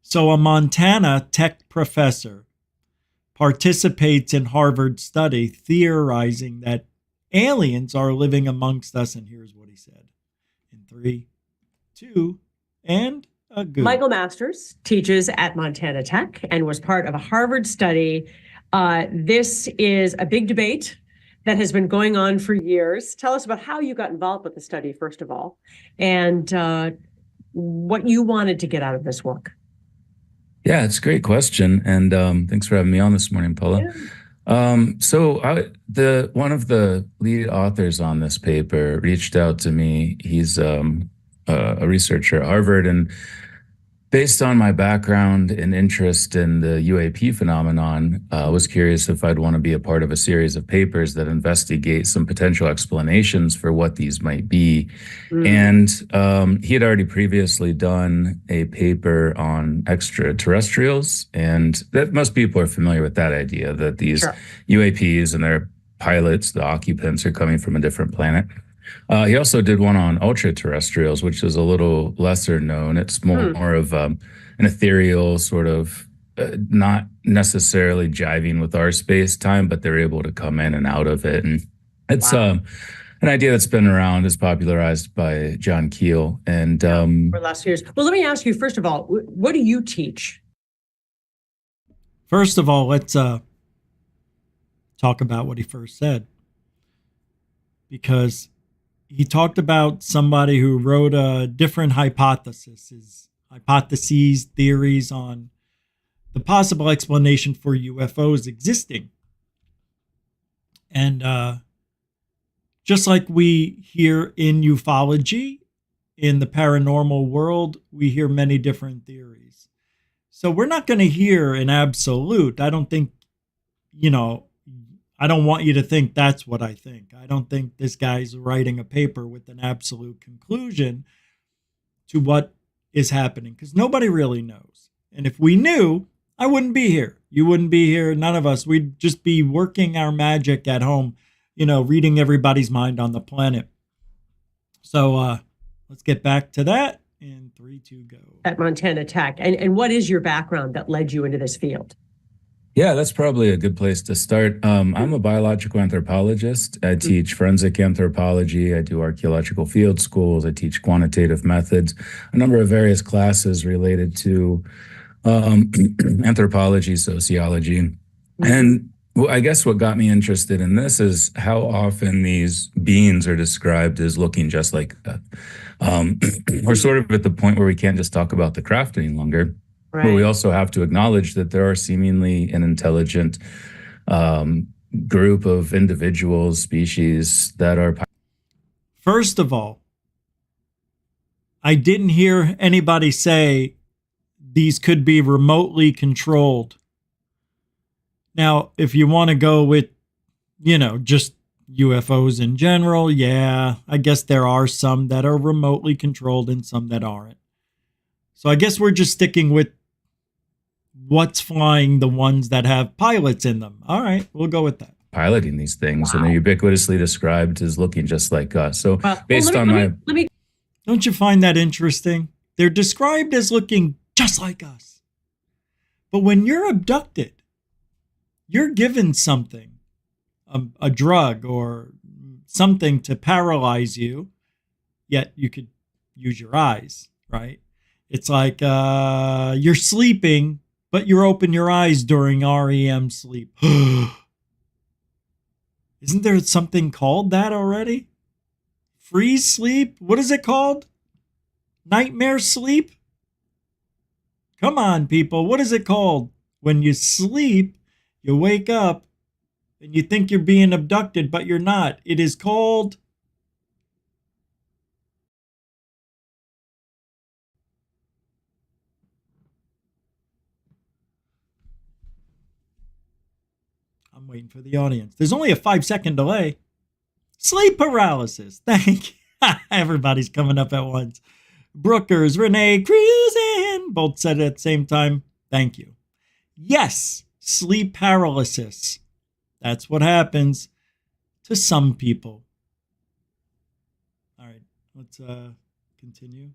So a Montana tech professor participates in Harvard study theorizing that aliens are living amongst us. And here's what he said. In 3, 2, and a go. Michael Masters teaches at Montana Tech and was part of a Harvard study. This is a big debate that has been going on for years. Tell us about how you got involved with the study, first of all, and what you wanted to get out of this work. Yeah, it's a great question, and thanks for having me on this morning, Paula. Yeah. One of the lead authors on this paper reached out to me. He's a researcher at Harvard, and based on my background and interest in the UAP phenomenon, I was curious if I'd want to be a part of a series of papers that investigate some potential explanations for what these might be. And he had already previously done a paper on extraterrestrials, and that most people are familiar with that idea, that these UAPs and their pilots, the occupants, are coming from a different planet. He also did one on ultra-terrestrials, which is a little lesser known. It's more of an ethereal sort of, not necessarily jiving with our space-time, but they're able to come in and out of it. And it's an idea that's been around, is popularized by John Keel. And for the last years. Well, let me ask you, first of all, what do you teach? First of all, let's talk about what he first said. Because he talked about somebody who wrote a different hypotheses, theories on the possible explanation for UFOs existing. And just like we hear in ufology, in the paranormal world, we hear many different theories. So we're not going to hear an absolute. I don't think, I don't want you to think that's what I think. I don't think this guy's writing a paper with an absolute conclusion to what is happening, because nobody really knows. And if we knew, I wouldn't be here. You wouldn't be here. None of us. We'd just be working our magic at home, reading everybody's mind on the planet. So let's get back to that in 3, 2, go. At Montana Tech. And what is your background that led you into this field? Yeah, that's probably a good place to start. I'm a biological anthropologist. I teach forensic anthropology. I do archaeological field schools. I teach quantitative methods, a number of various classes related to anthropology, sociology. And I guess what got me interested in this is how often these beings are described as looking just like that. We're sort of at the point where we can't just talk about the craft any longer. Right. But we also have to acknowledge that there are seemingly an intelligent group of individuals, species that are. First of all, I didn't hear anybody say these could be remotely controlled. Now, if you want to go with, just UFOs in general, yeah, I guess there are some that are remotely controlled and some that aren't. So I guess we're just sticking with what's flying, the ones that have pilots in them. All right, we'll go with that. piloting these things, and they're ubiquitously described as looking just like us. So let me Don't you find that interesting? They're described as looking just like us. But when you're abducted, you're given something, a drug or something to paralyze you, yet you could use your eyes, right? It's like you're sleeping, but you open your eyes during REM sleep. Isn't there something called that already? Freeze sleep? What is it called? Nightmare sleep? Come on, people. What is it called? When you sleep, you wake up and you think you're being abducted, but you're not. It is called... I'm waiting for the audience. There's only a 5-second delay. Sleep paralysis. Thank you. Everybody's coming up at once. Brookers, Renee, Cruisin, both said it at the same time. Thank you. Yes, sleep paralysis. That's what happens to some people. All right, let's continue.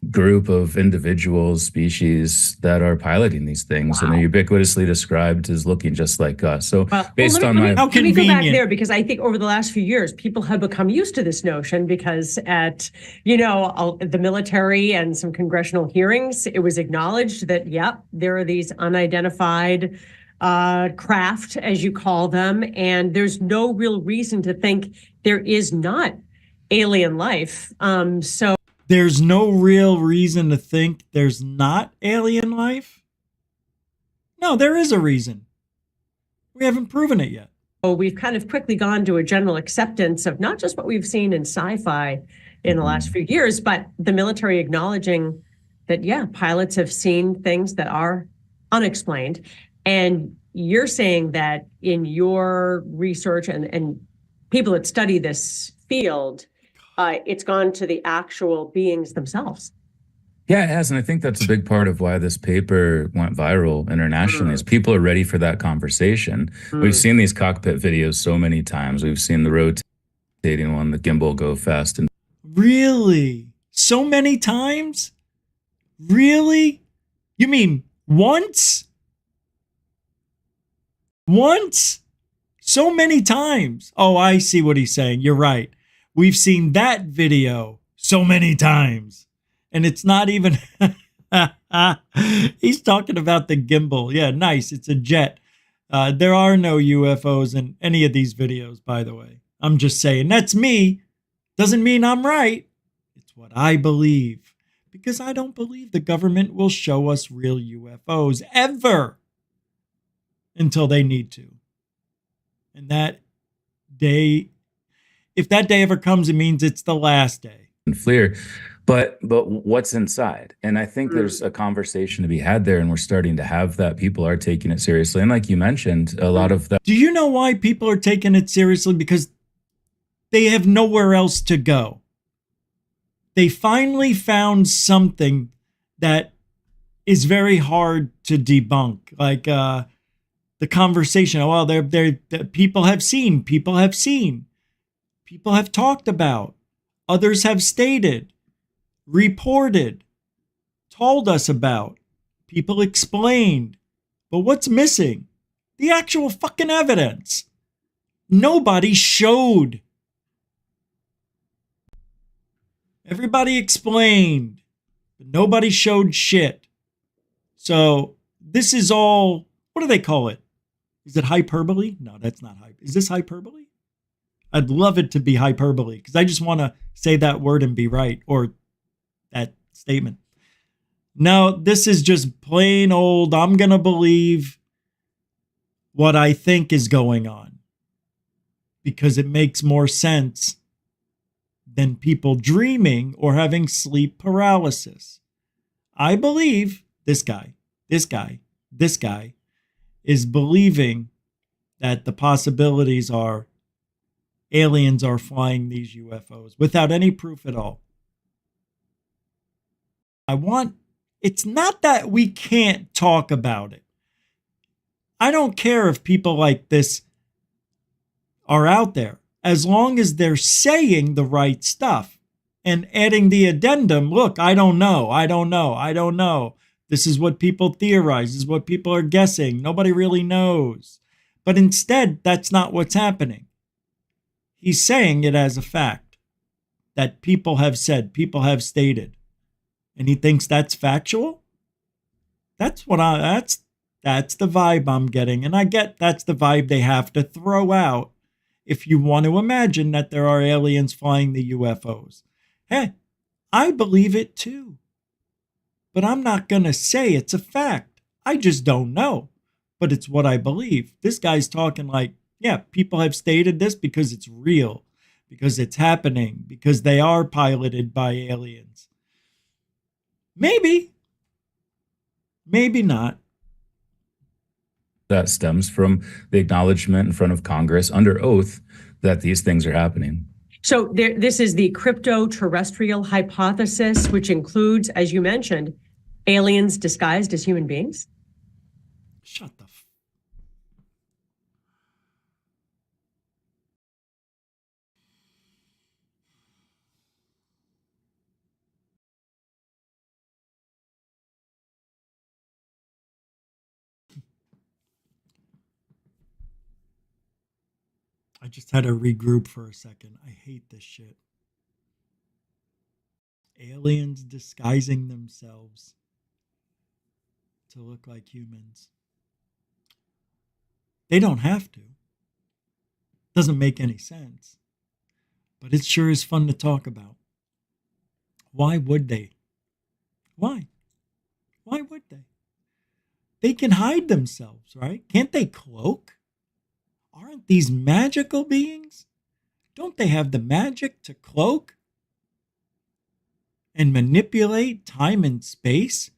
Group of individuals, species that are piloting these things, and they're ubiquitously described as looking just like us. So let me go back there, because I think over the last few years, people have become used to this notion because at, the military and some congressional hearings, it was acknowledged that, yep, there are these unidentified craft, as you call them, and there's no real reason to think there is not alien life. There's no real reason to think there's not alien life? No, there is a reason. We haven't proven it yet. We've kind of quickly gone to a general acceptance of not just what we've seen in sci-fi in the last few years, but the military acknowledging that, yeah, pilots have seen things that are unexplained. And you're saying that in your research and people that study this field, it's gone to the actual beings themselves. Yeah, it has. And I think that's a big part of why this paper went viral internationally is people are ready for that conversation. We've seen these cockpit videos so many times. We've seen the rotating one, the gimbal go fast. And really? So many times? Really? You mean once? Once? So many times. Oh, I see what he's saying. You're right. We've seen that video so many times. And it's not even... He's talking about the gimbal. Yeah, nice. It's a jet. There are no UFOs in any of these videos, by the way. I'm just saying. That's me. Doesn't mean I'm right. It's what I believe. Because I don't believe the government will show us real UFOs ever. Until they need to. And that day... If that day ever comes, it means it's the last day. And FLIR, but what's inside? And I think there's a conversation to be had there, and we're starting to have that. People are taking it seriously, and like you mentioned, a lot of that. Do you know why people are taking it seriously? Because they have nowhere else to go. They finally found something that is very hard to debunk, like the conversation. Oh, well, they're people have seen. People have talked about, others have stated, reported, told us about, people explained. But what's missing? The actual fucking evidence. Nobody showed. Everybody explained, but nobody showed shit. So this is all, what do they call it? Is it hyperbole? No, that's not hype. Is this hyperbole? I'd love it to be hyperbole because I just want to say that word and be right, or that statement. No, this is just plain old, I'm going to believe what I think is going on because it makes more sense than people dreaming or having sleep paralysis. I believe this guy is believing that the possibilities are aliens are flying these UFOs without any proof at all. It's not that we can't talk about it. I don't care if people like this are out there, as long as they're saying the right stuff and adding the addendum, look, I don't know, I don't know, I don't know. This is what people theorize, this is what people are guessing. Nobody really knows. But instead, that's not what's happening. He's saying it as a fact that people have said, people have stated. And he thinks that's factual? That's the vibe I'm getting. And I get that's the vibe they have to throw out if you want to imagine that there are aliens flying the UFOs. Hey, I believe it too. But I'm not going to say it's a fact. I just don't know. But it's what I believe. This guy's talking like, yeah, people have stated this because it's real, because it's happening, because they are piloted by aliens. Maybe. Maybe not. That stems from the acknowledgement in front of Congress under oath that these things are happening. So this is the crypto-terrestrial hypothesis, which includes, as you mentioned, aliens disguised as human beings? Shut the f... I just had to regroup for a second. I hate this shit. Aliens disguising themselves to look like humans. They don't have to. Doesn't make any sense. But it sure is fun to talk about. Why would they? Why? Why would they? They can hide themselves, right? Can't they cloak? Aren't these magical beings? Don't they have the magic to cloak and manipulate time and space?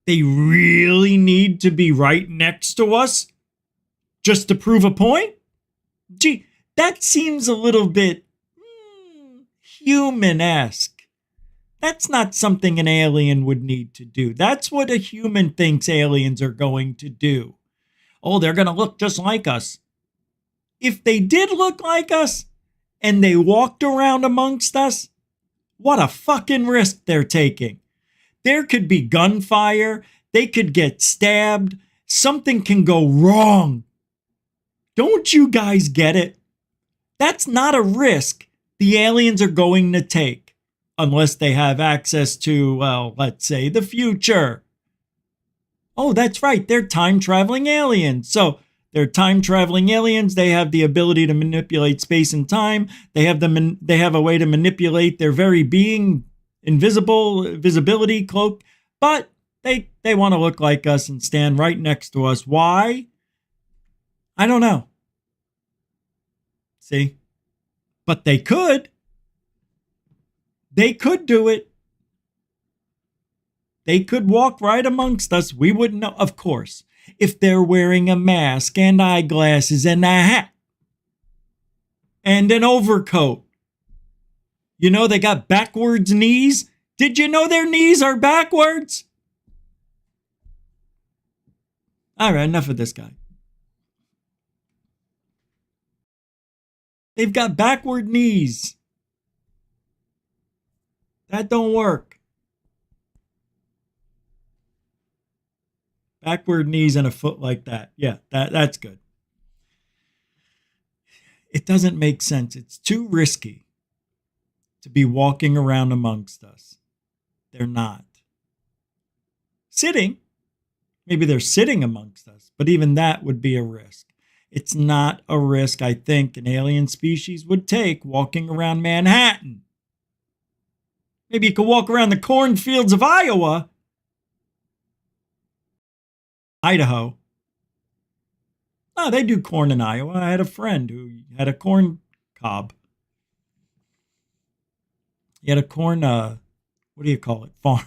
They really need to be right next to us just to prove a point? Gee, that seems a little bit human-esque. That's not something an alien would need to do. That's what a human thinks aliens are going to do. Oh, they're going to look just like us. If they did look like us and they walked around amongst us, what a fucking risk they're taking. There could be gunfire. They could get stabbed. Something can go wrong. Don't you guys get it? That's not a risk the aliens are going to take unless they have access to, well, let's say the future. Oh, that's right. They're time-traveling aliens. So they're time-traveling aliens. They have the ability to manipulate space and time. They have a way to manipulate their very being, visibility, cloak. But they want to look like us and stand right next to us. Why? I don't know. See? But they could. They could do it. They could walk right amongst us. We wouldn't know. Of course. If they're wearing a mask and eyeglasses and a hat and an overcoat. You know, they got backwards knees. Did you know their knees are backwards? All right, enough of this guy. They've got backward knees. That don't work. Backward knees and a foot like that. Yeah, that's good. It doesn't make sense. It's too risky to be walking around amongst us. They're not. Sitting, maybe they're sitting amongst us, but even that would be a risk. It's not a risk I think an alien species would take walking around Manhattan. Maybe you could walk around the cornfields of Iowa. Idaho. Oh, they do corn in Iowa. I had a friend who had a corn cob. He had a corn, what do you call it? Farm.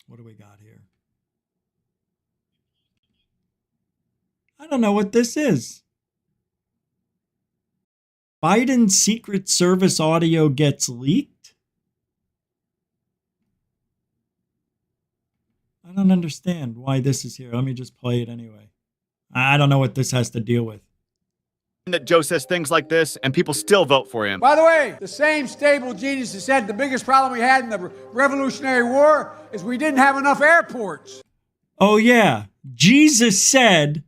What do we got here? I don't know what this is. Biden's Secret Service audio gets leaked? don't understand why this is here. Let me just play it anyway. I don't know what this has to deal with. That Joe says things like this and people still vote for him. By the way, the same stable genius that said the biggest problem we had in the Revolutionary War is we didn't have enough airports. Oh, yeah. Jesus said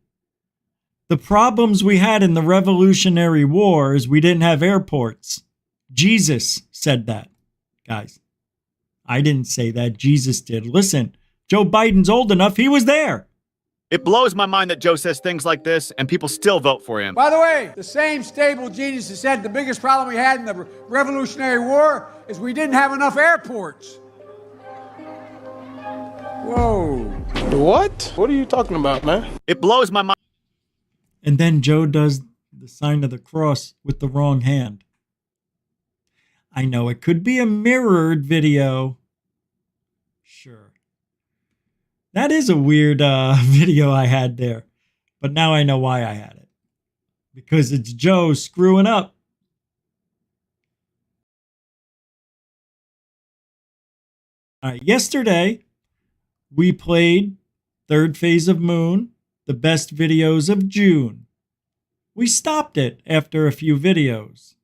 the problems we had in the Revolutionary War is we didn't have airports. Jesus said that, guys. I didn't say that. Jesus did. Listen, Joe Biden's old enough. He was there. It blows my mind that Joe says things like this and people still vote for him. By the way, the same stable genius that said the biggest problem we had in the Revolutionary War is we didn't have enough airports. Whoa. What? What are you talking about, man? It blows my mind. And then Joe does the sign of the cross with the wrong hand. I know it could be a mirrored video. Sure. That is a weird video I had there. But now I know why I had it. Because it's Joe screwing up. All right, yesterday, we played Third Phase of Moon, the best videos of June. We stopped it after a few videos.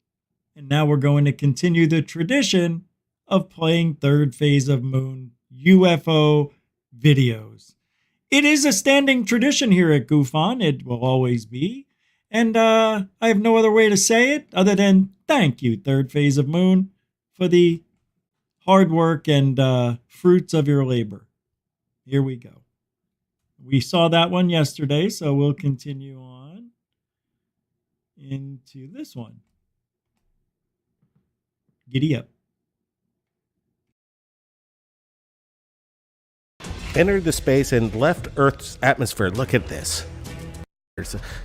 And now we're going to continue the tradition of playing Third Phase of Moon UFO videos. It is a standing tradition here at GUFON. It will always be. And I have no other way to say it other than thank you, Third Phase of Moon, for the hard work and fruits of your labor. Here we go. We saw that one yesterday, so we'll continue on into this one. Giddy up. Entered the space and left Earth's atmosphere. Look at this.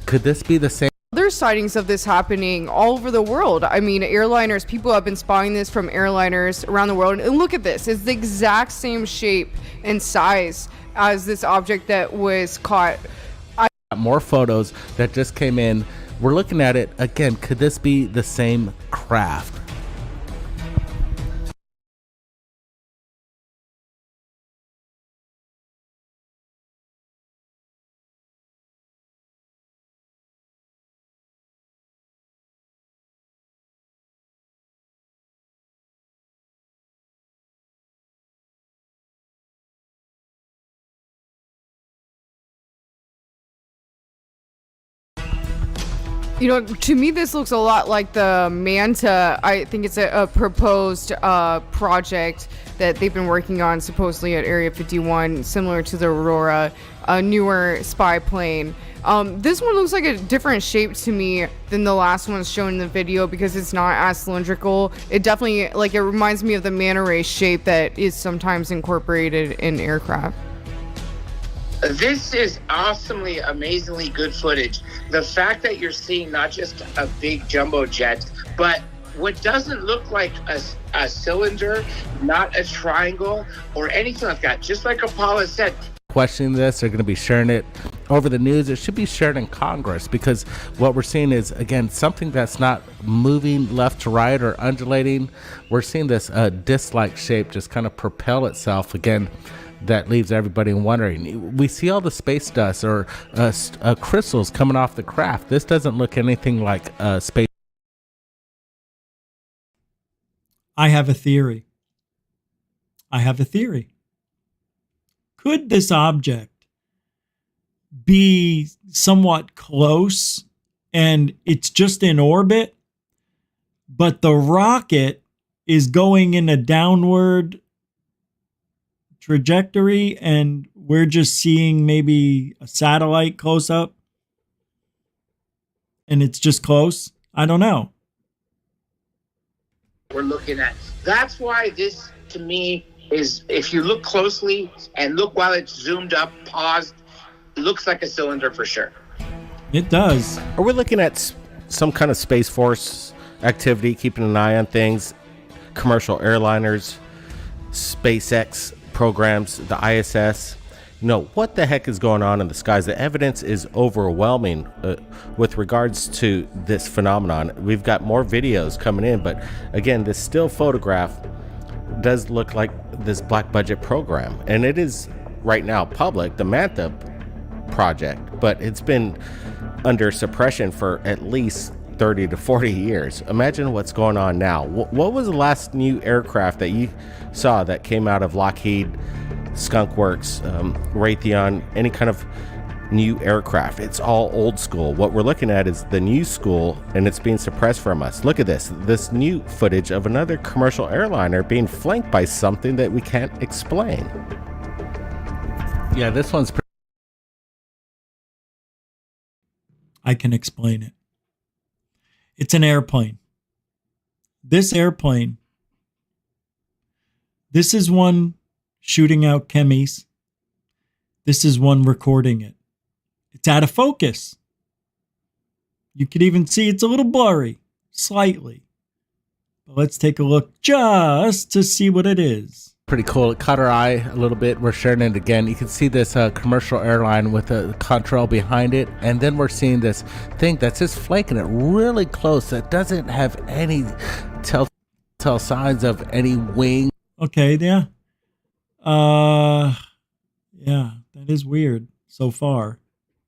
Could this be the same? There's sightings of this happening all over the world. I mean, airliners, people have been spotting this from airliners around the world. And look at this. It's the exact same shape and size as this object that was caught. More photos that just came in. We're looking at it again. Could this be the same craft? You know, to me, this looks a lot like the Manta. I think it's a proposed project that they've been working on supposedly at Area 51, similar to the Aurora, a newer spy plane. This one looks like a different shape to me than the last one shown in the video because it's not as cylindrical. It definitely, like, it reminds me of the manta ray shape that is sometimes incorporated in aircraft. This is awesomely, amazingly good footage. The fact that you're seeing not just a big jumbo jet, but what doesn't look like a cylinder, not a triangle, or anything like that, just like Apollo said. Questioning this, they're going to be sharing it over the news. It should be shared in Congress because what we're seeing is, again, something that's not moving left to right or undulating. We're seeing this disc-like shape just kind of propel itself again. That leaves everybody wondering. We see all the space dust or crystals coming off the craft. This doesn't look anything like space. I have a theory. Could this object be somewhat close and it's just in orbit, but the rocket is going in a downward trajectory and we're just seeing maybe a satellite close up and it's just close? I don't know. We're looking at. That's why this, to me, is, if you look closely and look while it's zoomed up, paused, looks like a cylinder for sure. It does. Are we looking at some kind of Space Force activity, keeping an eye on things, commercial airliners, SpaceX programs, the ISS? You know, what the heck is going on in the skies? The evidence is overwhelming with regards to this phenomenon. We've got more videos coming in, but again, this still photograph does look like this black budget program, and it is right now public, the Manta project, but it's been under suppression for at least 30 to 40 years. Imagine what's going on now. What was the last new aircraft that you saw that came out of Lockheed, Skunk Works, Raytheon, any kind of new aircraft? It's all old school. What we're looking at is the new school, and it's being suppressed from us. Look at this new footage of another commercial airliner being flanked by something that we can't explain. Yeah, this one's I can explain it. It's an airplane. This airplane, this is one shooting out chemies. This is one recording it. It's out of focus. You could even see it's a little blurry, slightly. But let's take a look just to see what it is. pretty cool. It caught our eye a little bit. We're sharing it again. You can see this commercial airline with a contrail behind it. And then we're seeing this thing that's just flanking it really close. That doesn't have any telltale signs of any wing. Okay, yeah. Yeah, that is weird so far.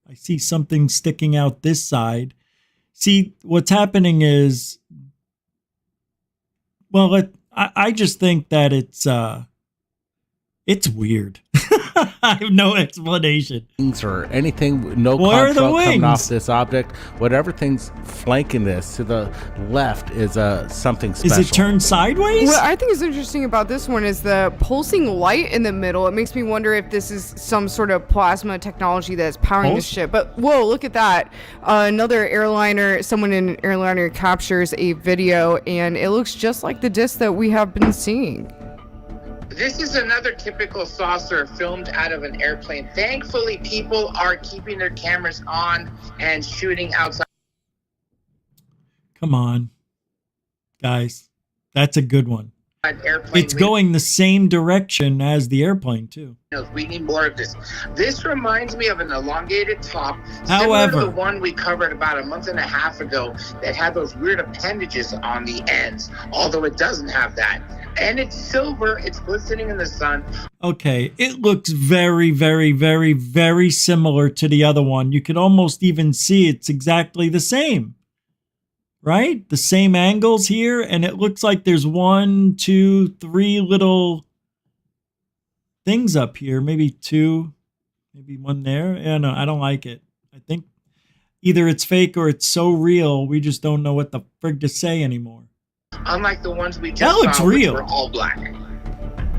I see something sticking out this side. See, what's happening is, well, I just think that it's weird. I have no explanation. Wings or anything, no Where are the contrail coming off wings? this object. Whatever thing's flanking this to the left is something special. Is it turned sideways? What I think is interesting about this one is the pulsing light in the middle. It makes me wonder if this is some sort of plasma technology that's powering this ship. But whoa, look at that. Another airliner, someone in an airliner captures a video, and it looks just like the disc that we have been seeing. This is another typical saucer filmed out of an airplane. Thankfully, people are keeping their cameras on and shooting outside. Come on, guys. That's a good one. Airplane It's going the same direction as the airplane, too. We need more of this. This reminds me of an elongated top, similar However, to the one we covered about a month and a half ago that had those weird appendages on the ends, although it doesn't have that. And it's silver, it's glistening in the sun. okay, it looks very, very, very, very similar to the other one. You could almost even see it's exactly the same. Right? The same angles here, and it looks like there's 1, 2, 3 little things up here. Maybe 2, maybe 1 there. Yeah, no, I don't like it. I think either it's fake or it's so real, we just don't know what the frig to say anymore. Unlike the ones we just That looks saw, real. which were all black.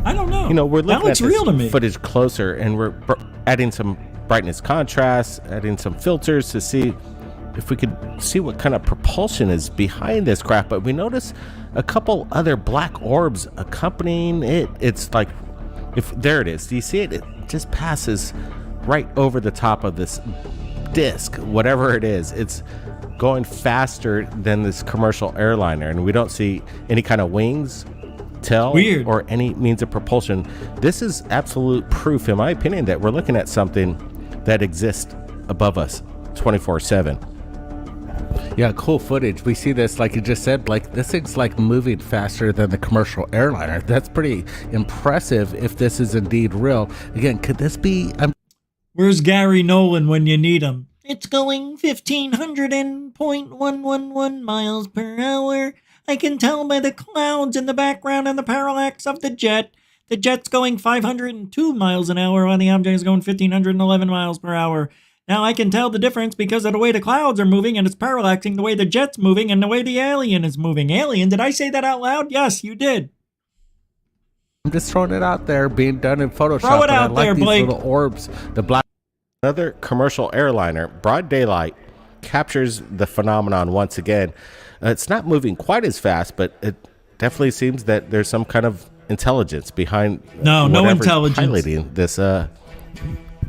I don't know. You know, we're That looking at looks real to me. this footage closer, and we're adding some brightness contrast, adding some filters to see if we could see what kind of propulsion is behind this craft. But we notice a couple other black orbs accompanying it. It's like, if there it is. Do you see it? It just passes right over the top of this disc, whatever it is. It's going faster than this commercial airliner, and we don't see any kind of wings, tail, Weird. or any means of propulsion. This is absolute proof, in my opinion, that we're looking at something that exists above us 24/7. Yeah, cool footage. We see this, like you just said, like this thing's like moving faster than the commercial airliner. That's pretty impressive if this is indeed real. Again, could this be... Where's Gary Nolan when you need him? It's going 1,500.111 miles per hour. I can tell by the clouds in the background and the parallax of the jet. The jet's going 502 miles an hour while the object is going 1,511 miles per hour. Now I can tell the difference because of the way the clouds are moving, and it's parallaxing the way the jet's moving and the way the alien is moving. Alien, did I say that out loud? Yes, you did. I'm just throwing it out there, being done in Photoshop. Throw it and I out like there, these Blake. little orbs, the black. Another commercial airliner, broad daylight, captures the phenomenon once again. It's not moving quite as fast, but it definitely seems that there's some kind of intelligence behind. No whatever's intelligence. piloting this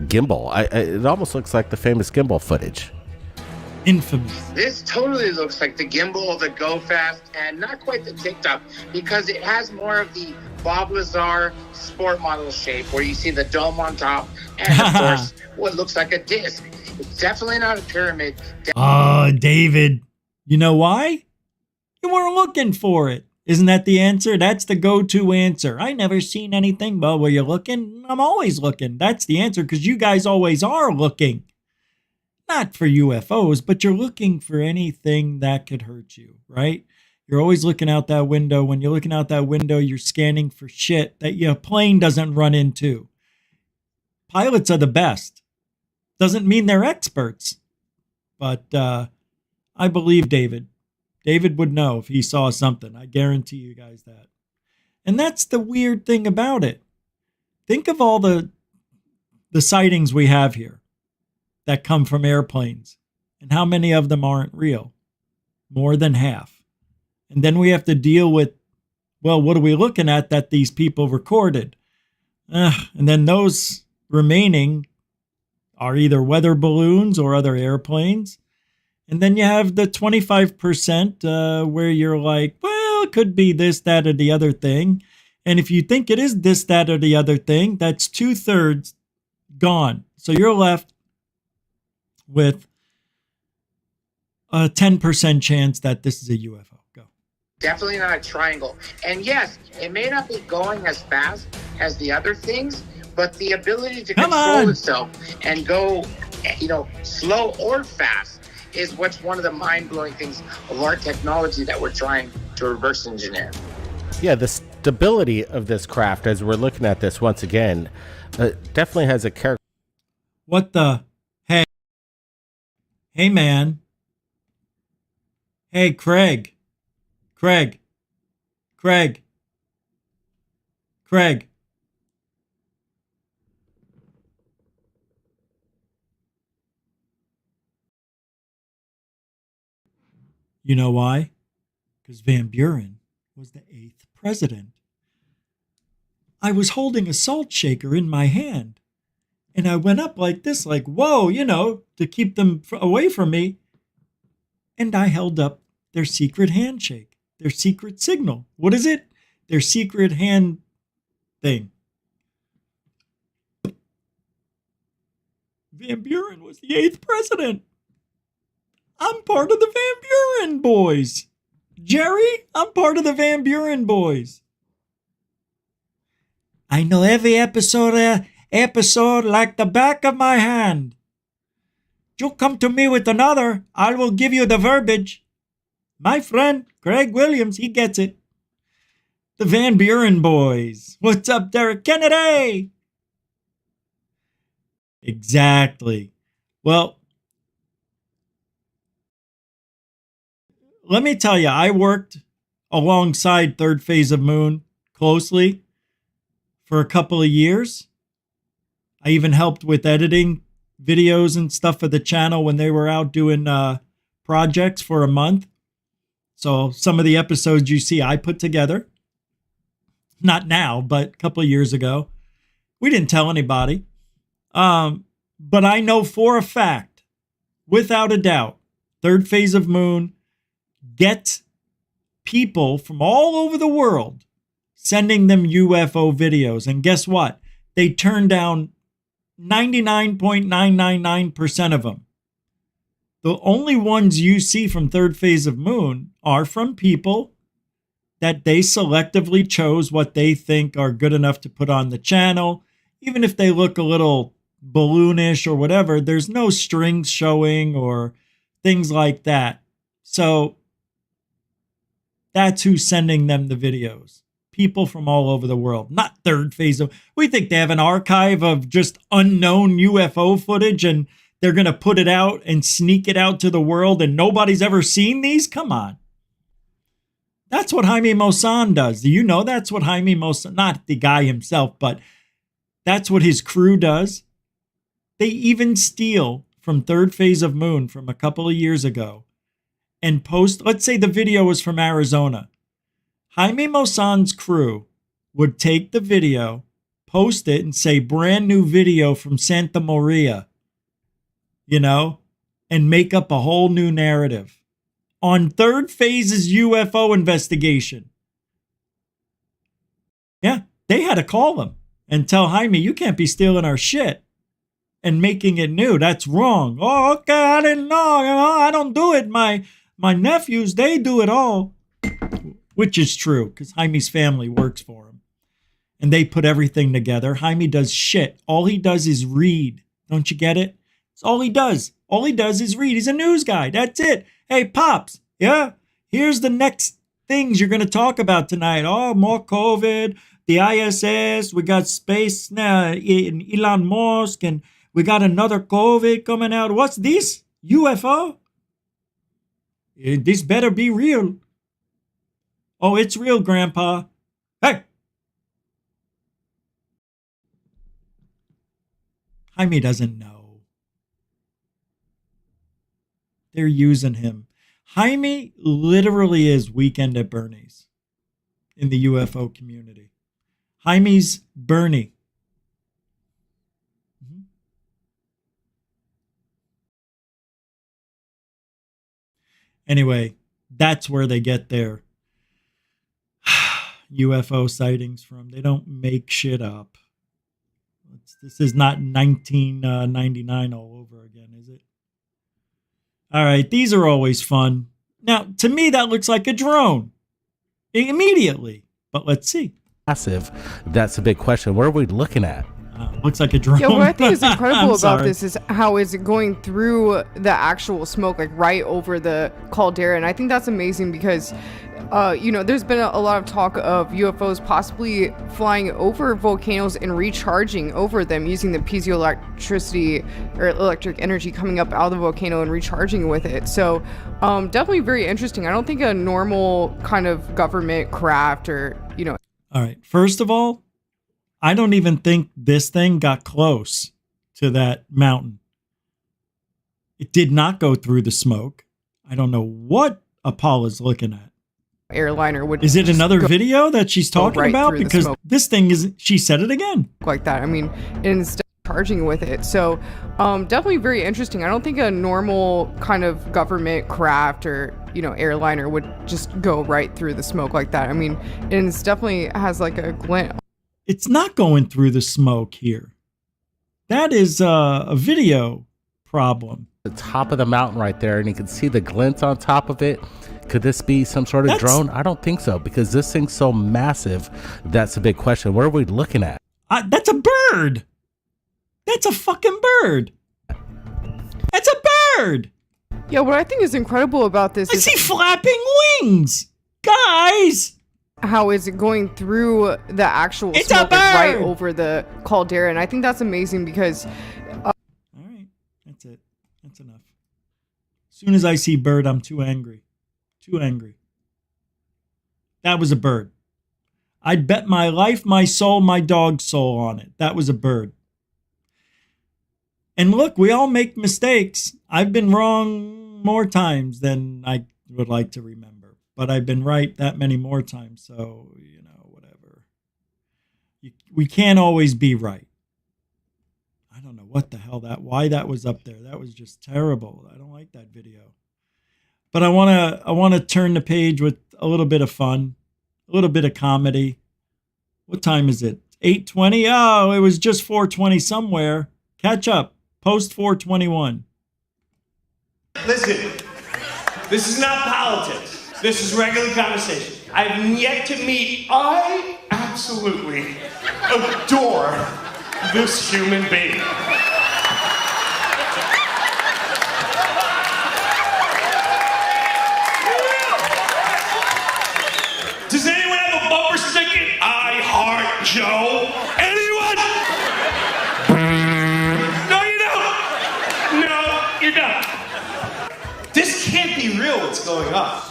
gimbal. It almost looks like the famous gimbal footage. Infamous. This totally looks like the gimbal, the Go Fast, and not quite the TikTok, because it has more of the Bob Lazar sport model shape where you see the dome on top and, of course, what looks like a disc. It's definitely not a pyramid. Oh, David. You know why? You weren't looking for it. Isn't that the answer? That's the go-to answer. I never seen anything. Well, were you looking? I'm always looking. That's the answer because you guys always are looking. Not for UFOs, but you're looking for anything that could hurt you, right? You're always looking out that window. When you're looking out that window, you're scanning for shit that your plane doesn't run into. Pilots are the best. Doesn't mean they're experts. But I believe David. David would know if he saw something. I guarantee you guys that. And that's the weird thing about it. Think of all the sightings we have here that come from airplanes and how many of them aren't real. More than half. And then we have to deal with, well, what are we looking at that these people recorded? And then those remaining are either weather balloons or other airplanes. And then you have the 25% where you're like, well, it could be this, that, or the other thing. And if you think it is this, that, or the other thing, that's 2/3 gone. So you're left with a 10% chance that this is a UFO. Go. Definitely not a triangle. And yes, it may not be going as fast as the other things, but the ability to control itself and go, slow or fast is what's one of the mind-blowing things of our technology that we're trying to reverse engineer. Yeah, the stability of this craft, as we're looking at this once again, definitely has a character. What the? Hey, man. Hey, Craig. You know why? Because Van Buren was the 8th president. I was holding a salt shaker in my hand, and I went up like this, like, whoa, to keep them away from me. And I held up their secret handshake, their secret signal. What is it? Their secret hand thing. Van Buren was the 8th president. I'm part of the Van Buren boys. Jerry, I'm part of the Van Buren boys. I know every episode like the back of my hand. You come to me with another, I will give you the verbiage. My friend, Craig Williams, he gets it. The Van Buren boys. What's up, Derek Kennedy? Exactly. Well, let me tell you, I worked alongside Third Phase of Moon closely for a couple of years. I even helped with editing videos and stuff for the channel when they were out doing projects for a month. So some of the episodes you see I put together. Not now, but a couple of years ago. We didn't tell anybody. But I know for a fact, without a doubt, Third Phase of Moon gets people from all over the world sending them UFO videos. And guess what? They turn down 99.999% of them. The only ones you see from Third Phase of Moon are from people that they selectively chose what they think are good enough to put on the channel. Even if they look a little balloonish or whatever, there's no strings showing or things like that. So that's who's sending them the videos. People from all over the world, not Third Phase of. We think they have an archive of just unknown UFO footage and they're going to put it out and sneak it out to the world and nobody's ever seen these? Come on. That's what Jaime Maussan does. Do you know that's what Jaime Maussan, not the guy himself, but that's what his crew does? They even steal from Third Phase of Moon from a couple of years ago and post, let's say the video was from Arizona. Jaime Maussan's crew would take the video, post it, and say, brand new video from Santa Maria, and make up a whole new narrative on Third Phase's UFO investigation. Yeah, they had to call him and tell Jaime, you can't be stealing our shit and making it new. That's wrong. Oh, okay, I didn't know. I don't do it. My nephews, they do it all. which is true because Jaime's family works for him. And they put everything together. Jaime does shit. All he does is read. Don't you get it? It's all he does. All he does is read. He's a news guy. That's it. Hey, Pops, yeah? Here's the next things you're going to talk about tonight. Oh, more COVID, the ISS, we got space now in Elon Musk, and we got another COVID coming out. What's this? UFO? This better be real. Oh, it's real, Grandpa. Hey! Jaime doesn't know. They're using him. Jaime literally is Weekend at Bernie's in the UFO community. Jaime's Bernie. Anyway, that's where they get their UFO sightings from. They don't make shit up. This is not 1999 all over again, is it? All right, these are always fun. Now, to me, that looks like a drone. Immediately. But let's see. Massive. That's a big question. What are we looking at? Looks like a drone. Yeah, what I think is incredible about this is how is it going through the actual smoke, like right over the caldera. And I think that's amazing because, there's been a lot of talk of UFOs possibly flying over volcanoes and recharging over them using the piezoelectricity or electric energy coming up out of the volcano and recharging with it. So definitely very interesting. I don't think a normal kind of government craft or, All right. First of all, I don't even think this thing got close to that mountain. It did not go through the smoke. I don't know what Paula's looking at. Airliner would. Is it another video that she's talking right about? through the Because smoke. this thing is, she said it again. Like that. I mean, instead of charging with it. So definitely very interesting. I don't think a normal kind of government craft or, airliner would just go right through the smoke like that. I mean, it definitely has like a glint. It's not going through the smoke here. That is a video problem. The top of the mountain right there, and you can see the glint on top of it. Could this be some sort of drone? I don't think so, because this thing's so massive. That's a big question. What are we looking at? That's a bird. That's a fucking bird. That's a bird. Yeah, what I think is incredible about this I is see flapping wings. Guys. how is it going through the actual It's smoke a like, right bird! over the caldera. And I think that's amazing because All right. That's it. That's enough. As soon as I see bird, I'm too angry. Too angry. That was a bird. I'd bet my life, my soul, my dog's soul on it. That was a bird. And look, we all make mistakes. I've been wrong more times than I would like to remember. But I've been right that many more times. So, whatever. We can't always be right. I don't know what the hell why that was up there. That was just terrible. I don't like that video. But I want to turn the page with a little bit of fun, a little bit of comedy. What time is it? 8:20? Oh, it was just 4:20 somewhere. Catch up. Post 4:21. Listen, this is not politics. This is regular conversation. I've yet to meet. I absolutely adore this human being. Does anyone have a bumper sticker? I heart Joe. Anyone? No, you don't. No, you don't. This can't be real, what's going on.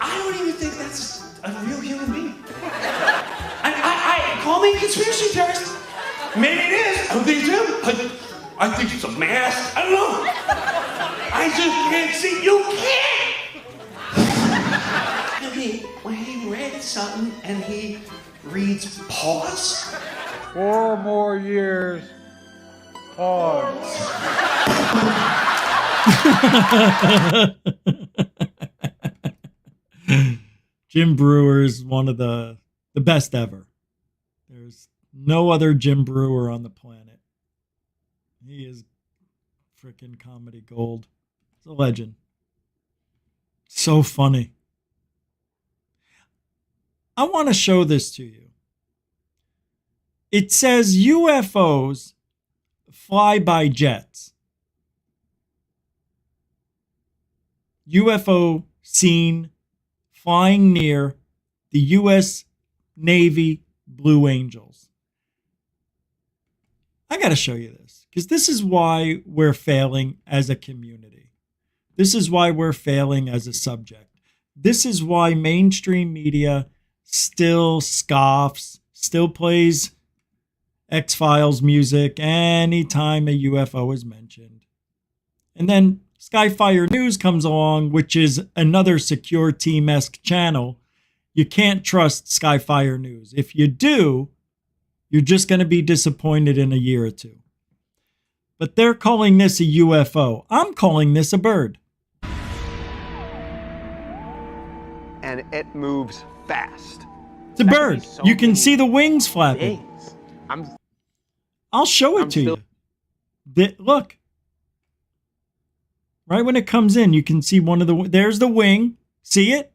I don't even think that's a real human being. I call me a conspiracy theorist. Maybe it is. I don't think it's him. I think it's a mask. I don't know. I just can't see. You can't. When he read something and he reads pause. 4 more years. Pause. Jim Brewer is one of the best ever. There's no other Jim Brewer on the planet. He is freaking comedy gold. He's a legend. So funny. I want to show this to you. It says UFOs fly by jets. UFO seen flying near the U.S. Navy Blue Angels. I got to show you this because this is why we're failing as a community. This is why we're failing as a subject. This is why mainstream media still scoffs, still plays X-Files music anytime a UFO is mentioned. And then Skyfire News comes along, which is another secure team-esque channel. You can't trust Skyfire News. If you do, you're just going to be disappointed in a year or two. But they're calling this a UFO. I'm calling this a bird. And it moves fast. It's a bird. You can see the wings flapping. I'll show it to you. Look. Right when it comes in, you can see one of the... There's the wing. See it?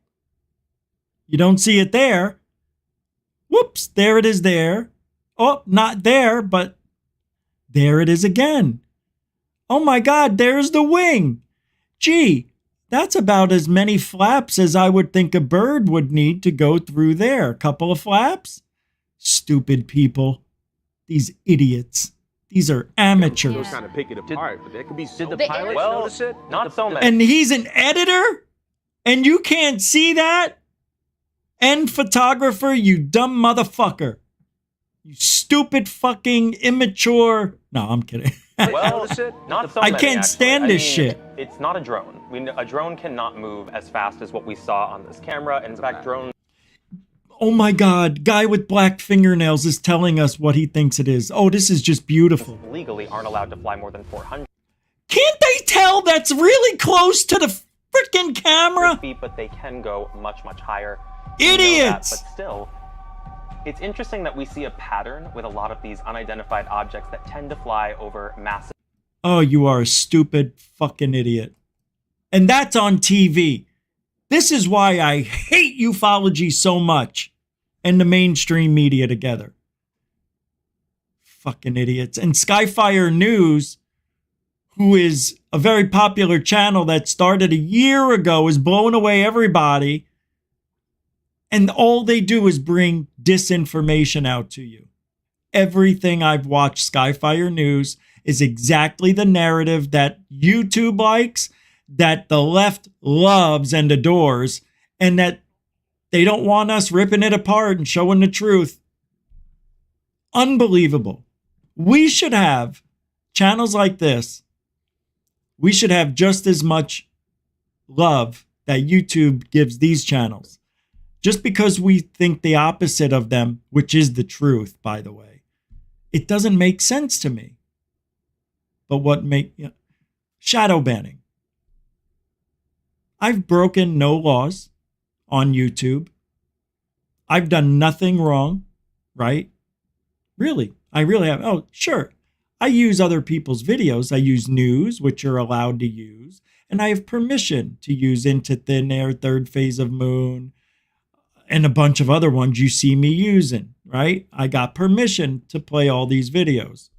You don't see it there. Whoops, there it is there. Oh, not there, but there it is again. Oh my God, there's the wing. Gee, that's about as many flaps as I would think a bird would need to go through there. A couple of flaps? Stupid people. These idiots. These are amateurs. Kind of pick it apart, but there could be Did the pilot notice it? Not so many. And he's an editor? And you can't see that? And photographer, you dumb motherfucker. You stupid fucking immature. No, I'm kidding. Well, not so I many, can't actually. stand this shit. It's not a drone. A drone cannot move as fast as what we saw on this camera. In fact, drones... Oh my God, guy with black fingernails is telling us what he thinks it is. Oh, this is just beautiful. Legally aren't allowed to fly more than 400 Can't they tell that's really close to the freaking camera? feet, but they can go much, much higher. Idiots! But still, it's interesting that we see a pattern with a lot of these unidentified objects that tend to fly over massive... Oh, you are a stupid fucking idiot. And that's on TV. This is why I hate ufology so much and the mainstream media together. Fucking idiots. And Skyfire News, who is a very popular channel that started a year ago, is blowing away everybody. And all they do is bring disinformation out to you. Everything I've watched Skyfire News is exactly the narrative that YouTube likes, that the left loves and adores, and that they don't want us ripping it apart and showing the truth. Unbelievable. We should have channels like this. We should have just as much love that YouTube gives these channels. Just because we think the opposite of them, which is the truth, by the way, it doesn't make sense to me. But shadow banning. I've broken no laws on YouTube. I've done nothing wrong, right? Really, I really have. Oh, sure. I use other people's videos. I use news, which you're allowed to use. And I have permission to use Into Thin Air, Third Phase of Moon, and a bunch of other ones you see me using, right? I got permission to play all these videos.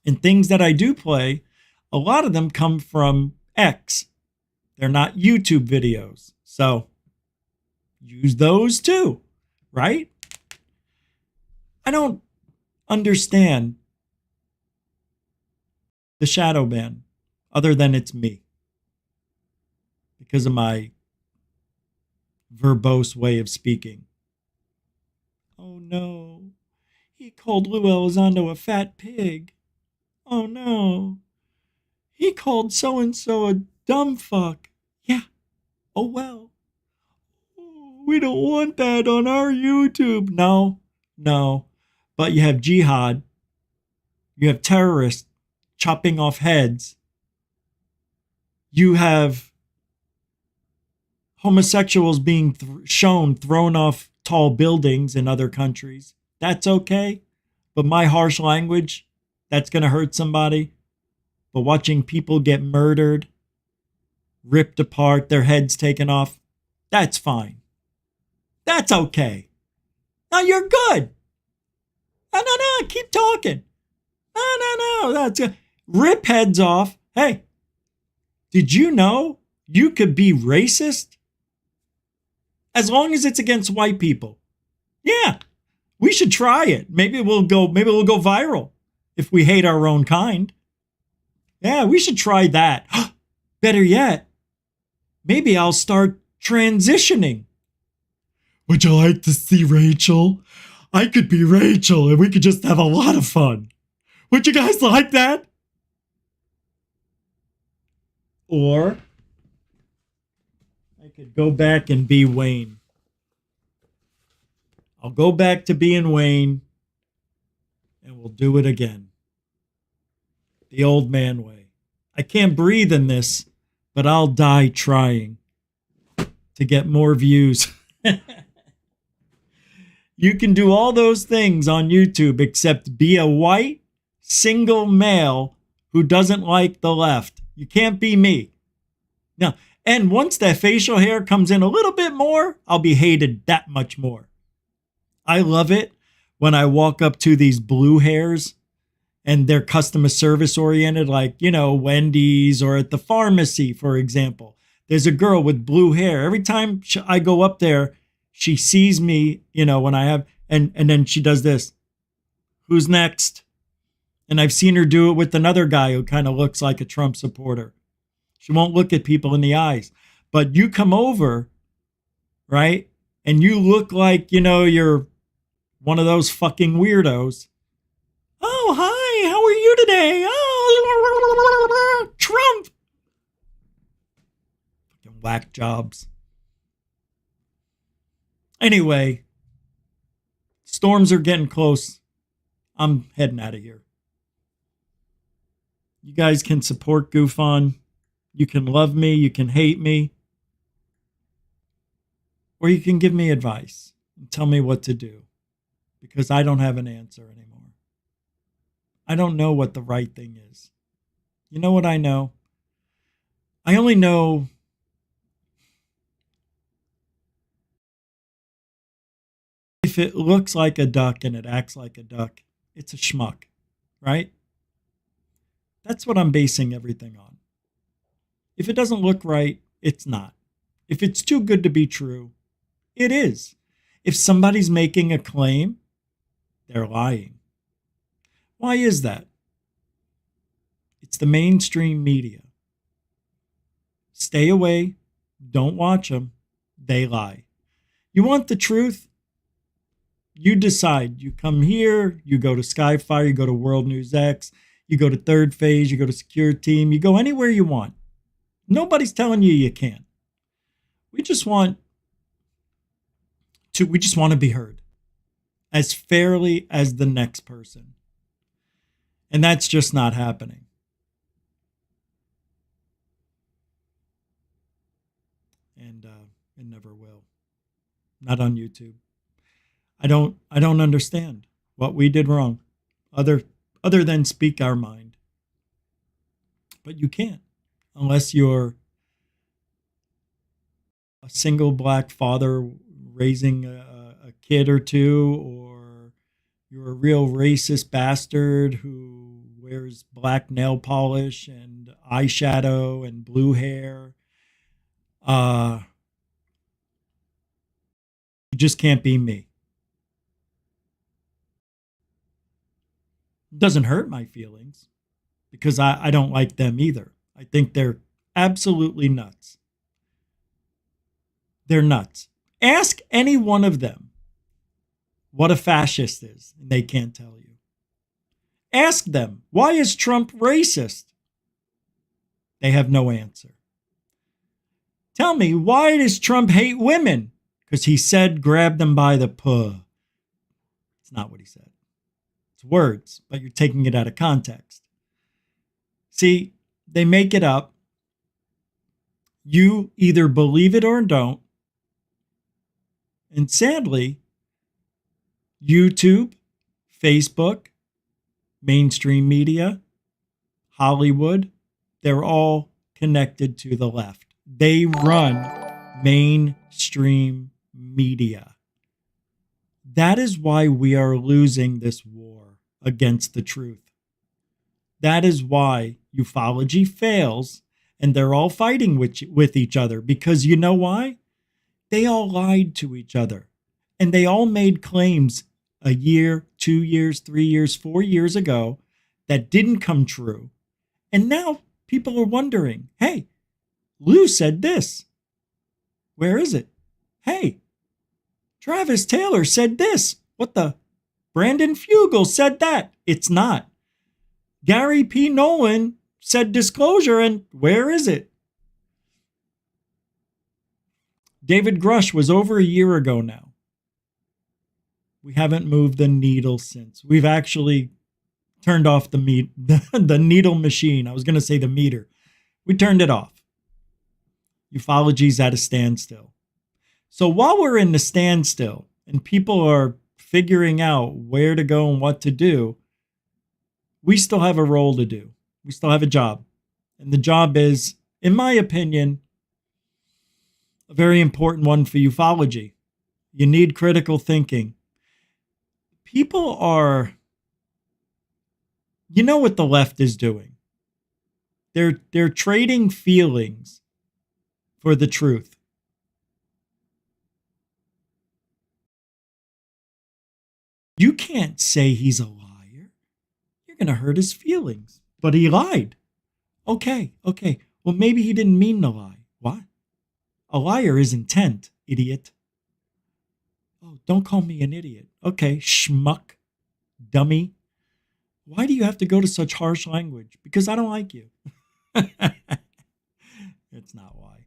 And things that I do play, a lot of them come from X. They're not YouTube videos. So use those too, right? I don't understand the shadow ban other than it's me because of my verbose way of speaking. Oh no, he called Lou Elizondo a fat pig. Oh no, he called so-and-so a dumb fuck. Yeah, oh well. We don't want that on our YouTube. No. But you have jihad. You have terrorists chopping off heads. You have homosexuals being thrown off tall buildings in other countries. That's okay. But my harsh language, that's going to hurt somebody. But watching people get murdered, ripped apart, their heads taken off, that's fine. That's okay. No, you're good. No, keep talking. No, that's good. Rip heads off. Hey, did you know you could be racist? As long as it's against white people. Yeah, we should try it. Maybe we'll go viral if we hate our own kind. Yeah, we should try that. Better yet, maybe I'll start transitioning. Would you like to see Rachel? I could be Rachel and we could just have a lot of fun. Would you guys like that? Or I could go back and be Wayne. I'll go back to being Wayne and we'll do it again. The old man way. I can't breathe in this, but I'll die trying to get more views. You can do all those things on YouTube except be a white, single male who doesn't like the left. You can't be me. Now, and once that facial hair comes in a little bit more, I'll be hated that much more. I love it when I walk up to these blue hairs and they're customer service oriented, like, Wendy's or at the pharmacy, for example. There's a girl with blue hair. Every time I go up there, she sees me, when I have, and then she does this. Who's next? And I've seen her do it with another guy who kind of looks like a Trump supporter. She won't look at people in the eyes. But you come over, right? And you look like, you're one of those fucking weirdos. Oh, hi, how are you today? Oh, Trump. Fucking whack jobs. Anyway, storms are getting close. I'm heading out of here. You guys can support GUFON. You can love me. You can hate me. Or you can give me advice and tell me what to do. Because I don't have an answer anymore. I don't know what the right thing is. You know what I know? I only know if it looks like a duck and it acts like a duck, it's a schmuck, right? That's what I'm basing everything on. If it doesn't look right, it's not. If it's too good to be true, it is. If somebody's making a claim, they're lying. Why is that? It's the mainstream media. Stay away. Don't watch them. They lie. You want the truth? You decide. You come here, you go to Skyfire, you go to World News X, you go to Third Phase, you go to Secure Team, you go anywhere you want. Nobody's telling you can't. We just want to be heard as fairly as the next person. And that's just not happening. And it never will. Not on YouTube. I don't understand what we did wrong other than speak our mind. But you can't unless you're a single black father raising a kid or two, or you're a real racist bastard who wears black nail polish and eyeshadow and blue hair. You just can't be me. It doesn't hurt my feelings because I don't like them either. I think they're absolutely nuts. They're nuts. Ask any one of them what a fascist is, and they can't tell you. Ask them, why is Trump racist? They have no answer. Tell me, why does Trump hate women? Because he said grab them by the puh. It's not what he said. It's words, but you're taking it out of context. See, they make it up. You either believe it or don't. And sadly, YouTube, Facebook, mainstream media, Hollywood, they're all connected to the left. They run mainstream media. That is why we are losing this war against the truth. That is why ufology fails and they're all fighting with each other, because you know why? They all lied to each other and they all made claims a year, 2 years, 3 years, 4 years ago that didn't come true. And now people are wondering, hey, Lou said this. Where is it? Hey, Travis Taylor said this. What the? Brandon Fugel said that. It's not. Gary P. Nolan said disclosure, and where is it? David Grush was over a year ago now. We haven't moved the needle since. We've actually turned off the needle machine. I was going to say the meter. We turned it off. Ufology's at a standstill. So while we're in the standstill and people are figuring out where to go and what to do, we still have a role to do. We still have a job. And the job is, in my opinion, a very important one for ufology. You need critical thinking. People are, you know what the left is doing. They're trading feelings for the truth. You can't say he's a liar. You're going to hurt his feelings. But he lied. Okay. Well, maybe he didn't mean to lie. What? A liar is intent, idiot. Oh, don't call me an idiot. Okay, schmuck, dummy. Why do you have to go to such harsh language? Because I don't like you. It's not why.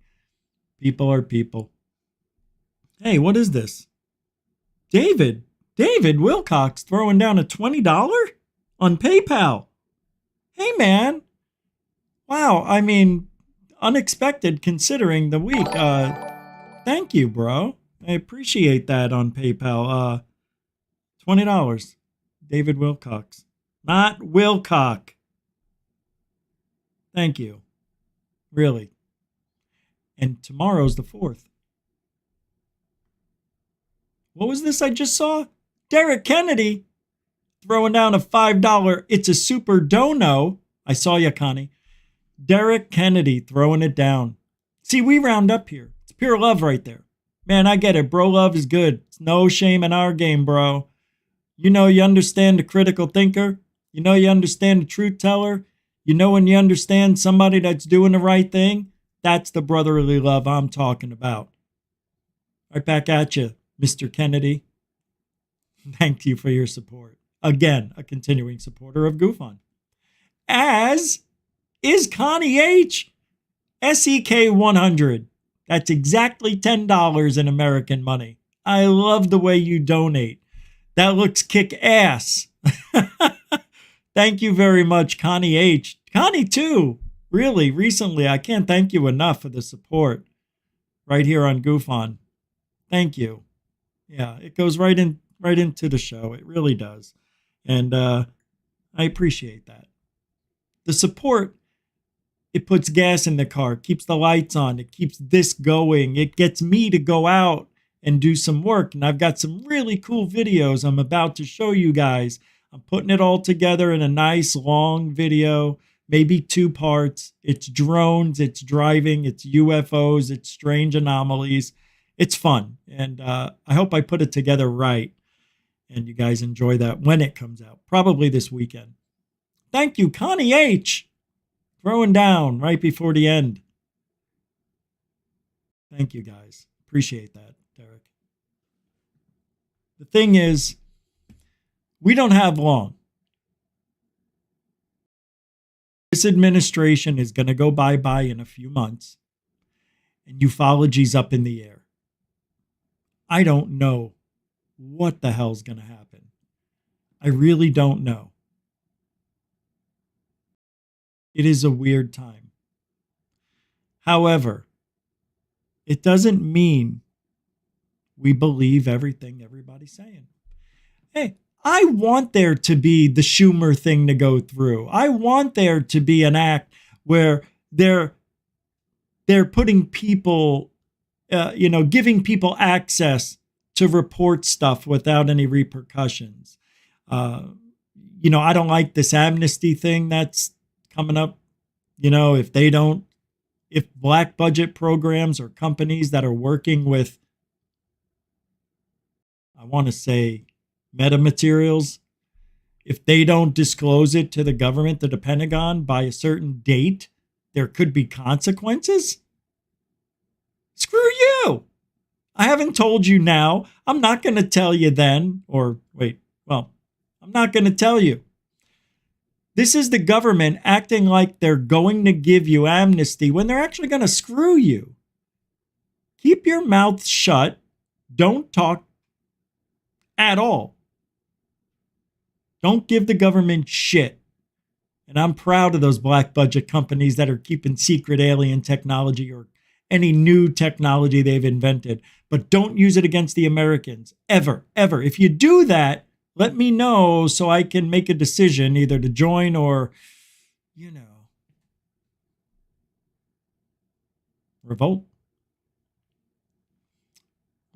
People are people. Hey, what is this? David Wilcox throwing down a $20 on PayPal. Hey, man. Wow, I mean, unexpected considering the week. Thank you, bro. I appreciate that on PayPal. $20. David Wilcox. Not Wilcock. Thank you. Really. And tomorrow's the 4th. What was this I just saw? Derek Kennedy throwing down a $5. It's a super dono. I saw you, Connie. Derek Kennedy throwing it down. See, we round up here. It's pure love right there. Man, I get it. Bro love is good. It's no shame in our game, bro. You know you understand the critical thinker. You know you understand the truth teller. You know when you understand somebody that's doing the right thing. That's the brotherly love I'm talking about. Right back at you, Mr. Kennedy. Thank you for your support. Again, a continuing supporter of GUFON. As is Connie H. SEK 100. That's exactly $10 in American money. I love the way you donate. That looks kick ass. Thank you very much, Connie H. Connie too. Really, recently, I can't thank you enough for the support right here on GUFON. Thank you. Yeah, it goes right into the show. It really does. And I appreciate that. The support, it puts gas in the car, keeps the lights on, it keeps this going. It gets me to go out and do some work. And I've got some really cool videos I'm about to show you guys. I'm putting it all together in a nice long video, maybe 2 parts. It's drones, it's driving, it's UFOs, it's strange anomalies. It's fun. And I hope I put it together right. And you guys enjoy that when it comes out, probably this weekend. Thank you, Connie H. Throwing down right before the end. Thank you, guys. Appreciate that, Derek. The thing is, we don't have long. This administration is going to go bye-bye in a few months, and ufology's up in the air. I don't know what the hell's going to happen. I really don't know. It is a weird time. However, it doesn't mean we believe everything everybody's saying. Hey, I want there to be the Schumer thing to go through. I want there to be an act where they're putting people giving people access to report stuff without any repercussions. I don't like this amnesty thing that's coming up. If black budget programs or companies that are working with, I want to say, metamaterials, if they don't disclose it to the government, to the Pentagon, by a certain date, there could be consequences. Screw you. I haven't told you now. I'm not going to tell you then. I'm not going to tell you. This is the government acting like they're going to give you amnesty when they're actually going to screw you. Keep your mouth shut. Don't talk at all. Don't give the government shit. And I'm proud of those black budget companies that are keeping secret alien technology or any new technology they've invented. But don't use it against the Americans. Ever, ever. If you do that, let me know so I can make a decision either to join or, revolt.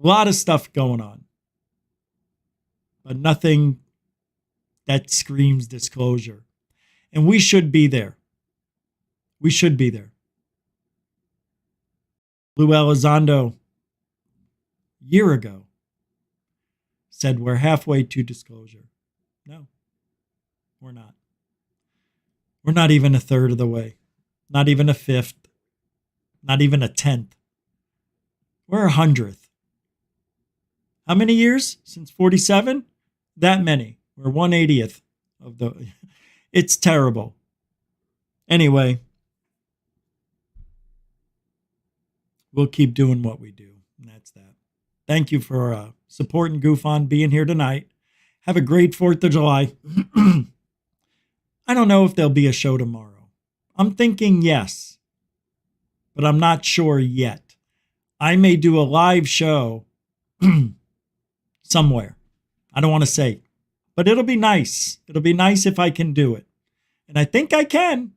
A lot of stuff going on, but nothing that screams disclosure. And we should be there. We should be there. Lou Elizondo, a year ago, said we're halfway to disclosure. No, we're not. We're not even a third of the way. Not even a fifth. Not even a 10th. We're 100th. How many years since 47? That many. We're 1/80th of the... It's terrible. Anyway, we'll keep doing what we do. And that's that. Thank you for supporting GUFON, being here tonight. Have a great 4th of July. I don't know if there'll be a show tomorrow. I'm thinking yes, but I'm not sure yet. I may do a live show somewhere. I don't want to say, but it'll be nice. It'll be nice if I can do it. And I think I can.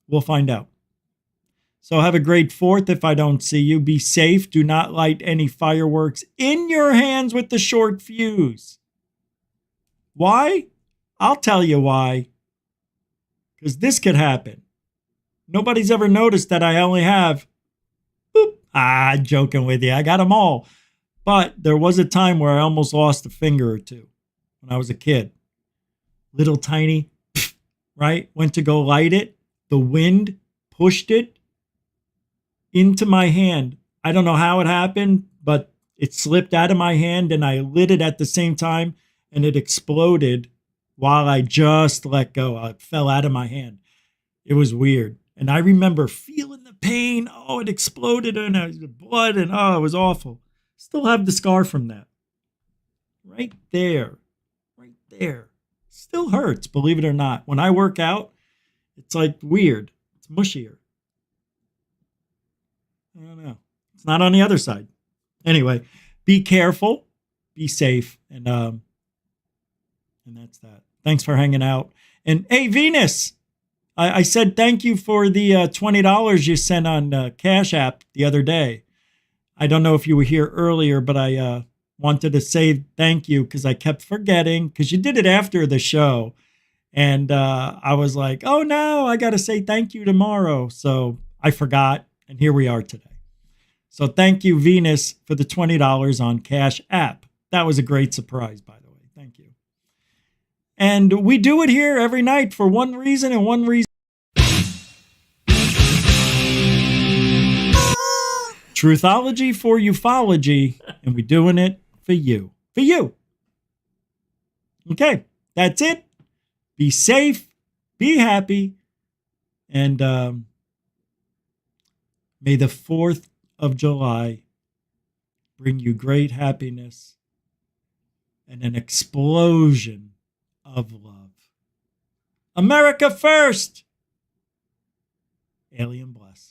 We'll find out. So have a great 4th if I don't see you. Be safe. Do not light any fireworks in your hands with the short fuse. Why? I'll tell you why. Because this could happen. Nobody's ever noticed that I only have, joking with you. I got them all. But there was a time where I almost lost a finger or two when I was a kid. Little tiny, right? Went to go light it. The wind pushed it into my hand. I don't know how it happened, but it slipped out of my hand and I lit it at the same time and it exploded while I just let go. It fell out of my hand. It was weird. And I remember feeling the pain. Oh, it exploded and the blood and it was awful. Still have the scar from that. Right there. Right there. Still hurts, believe it or not. When I work out, it's like weird. It's mushier. I don't know. It's not on the other side. Anyway, be careful, be safe, and that's that. Thanks for hanging out. And hey, Venus, I said thank you for the $20 you sent on Cash App the other day. I don't know if you were here earlier, but I wanted to say thank you because I kept forgetting because you did it after the show. And I was like, oh no, I got to say thank you tomorrow. So I forgot. And here we are today. So thank you, Venus, for the $20 on Cash App. That was a great surprise, by the way. Thank you. And we do it here every night for one reason and one reason. Truthology for ufology, and we're doing it for you. For you. Okay, that's it. Be safe, be happy, and may the 4th of July bring you great happiness and an explosion of love. America first! Alien bless.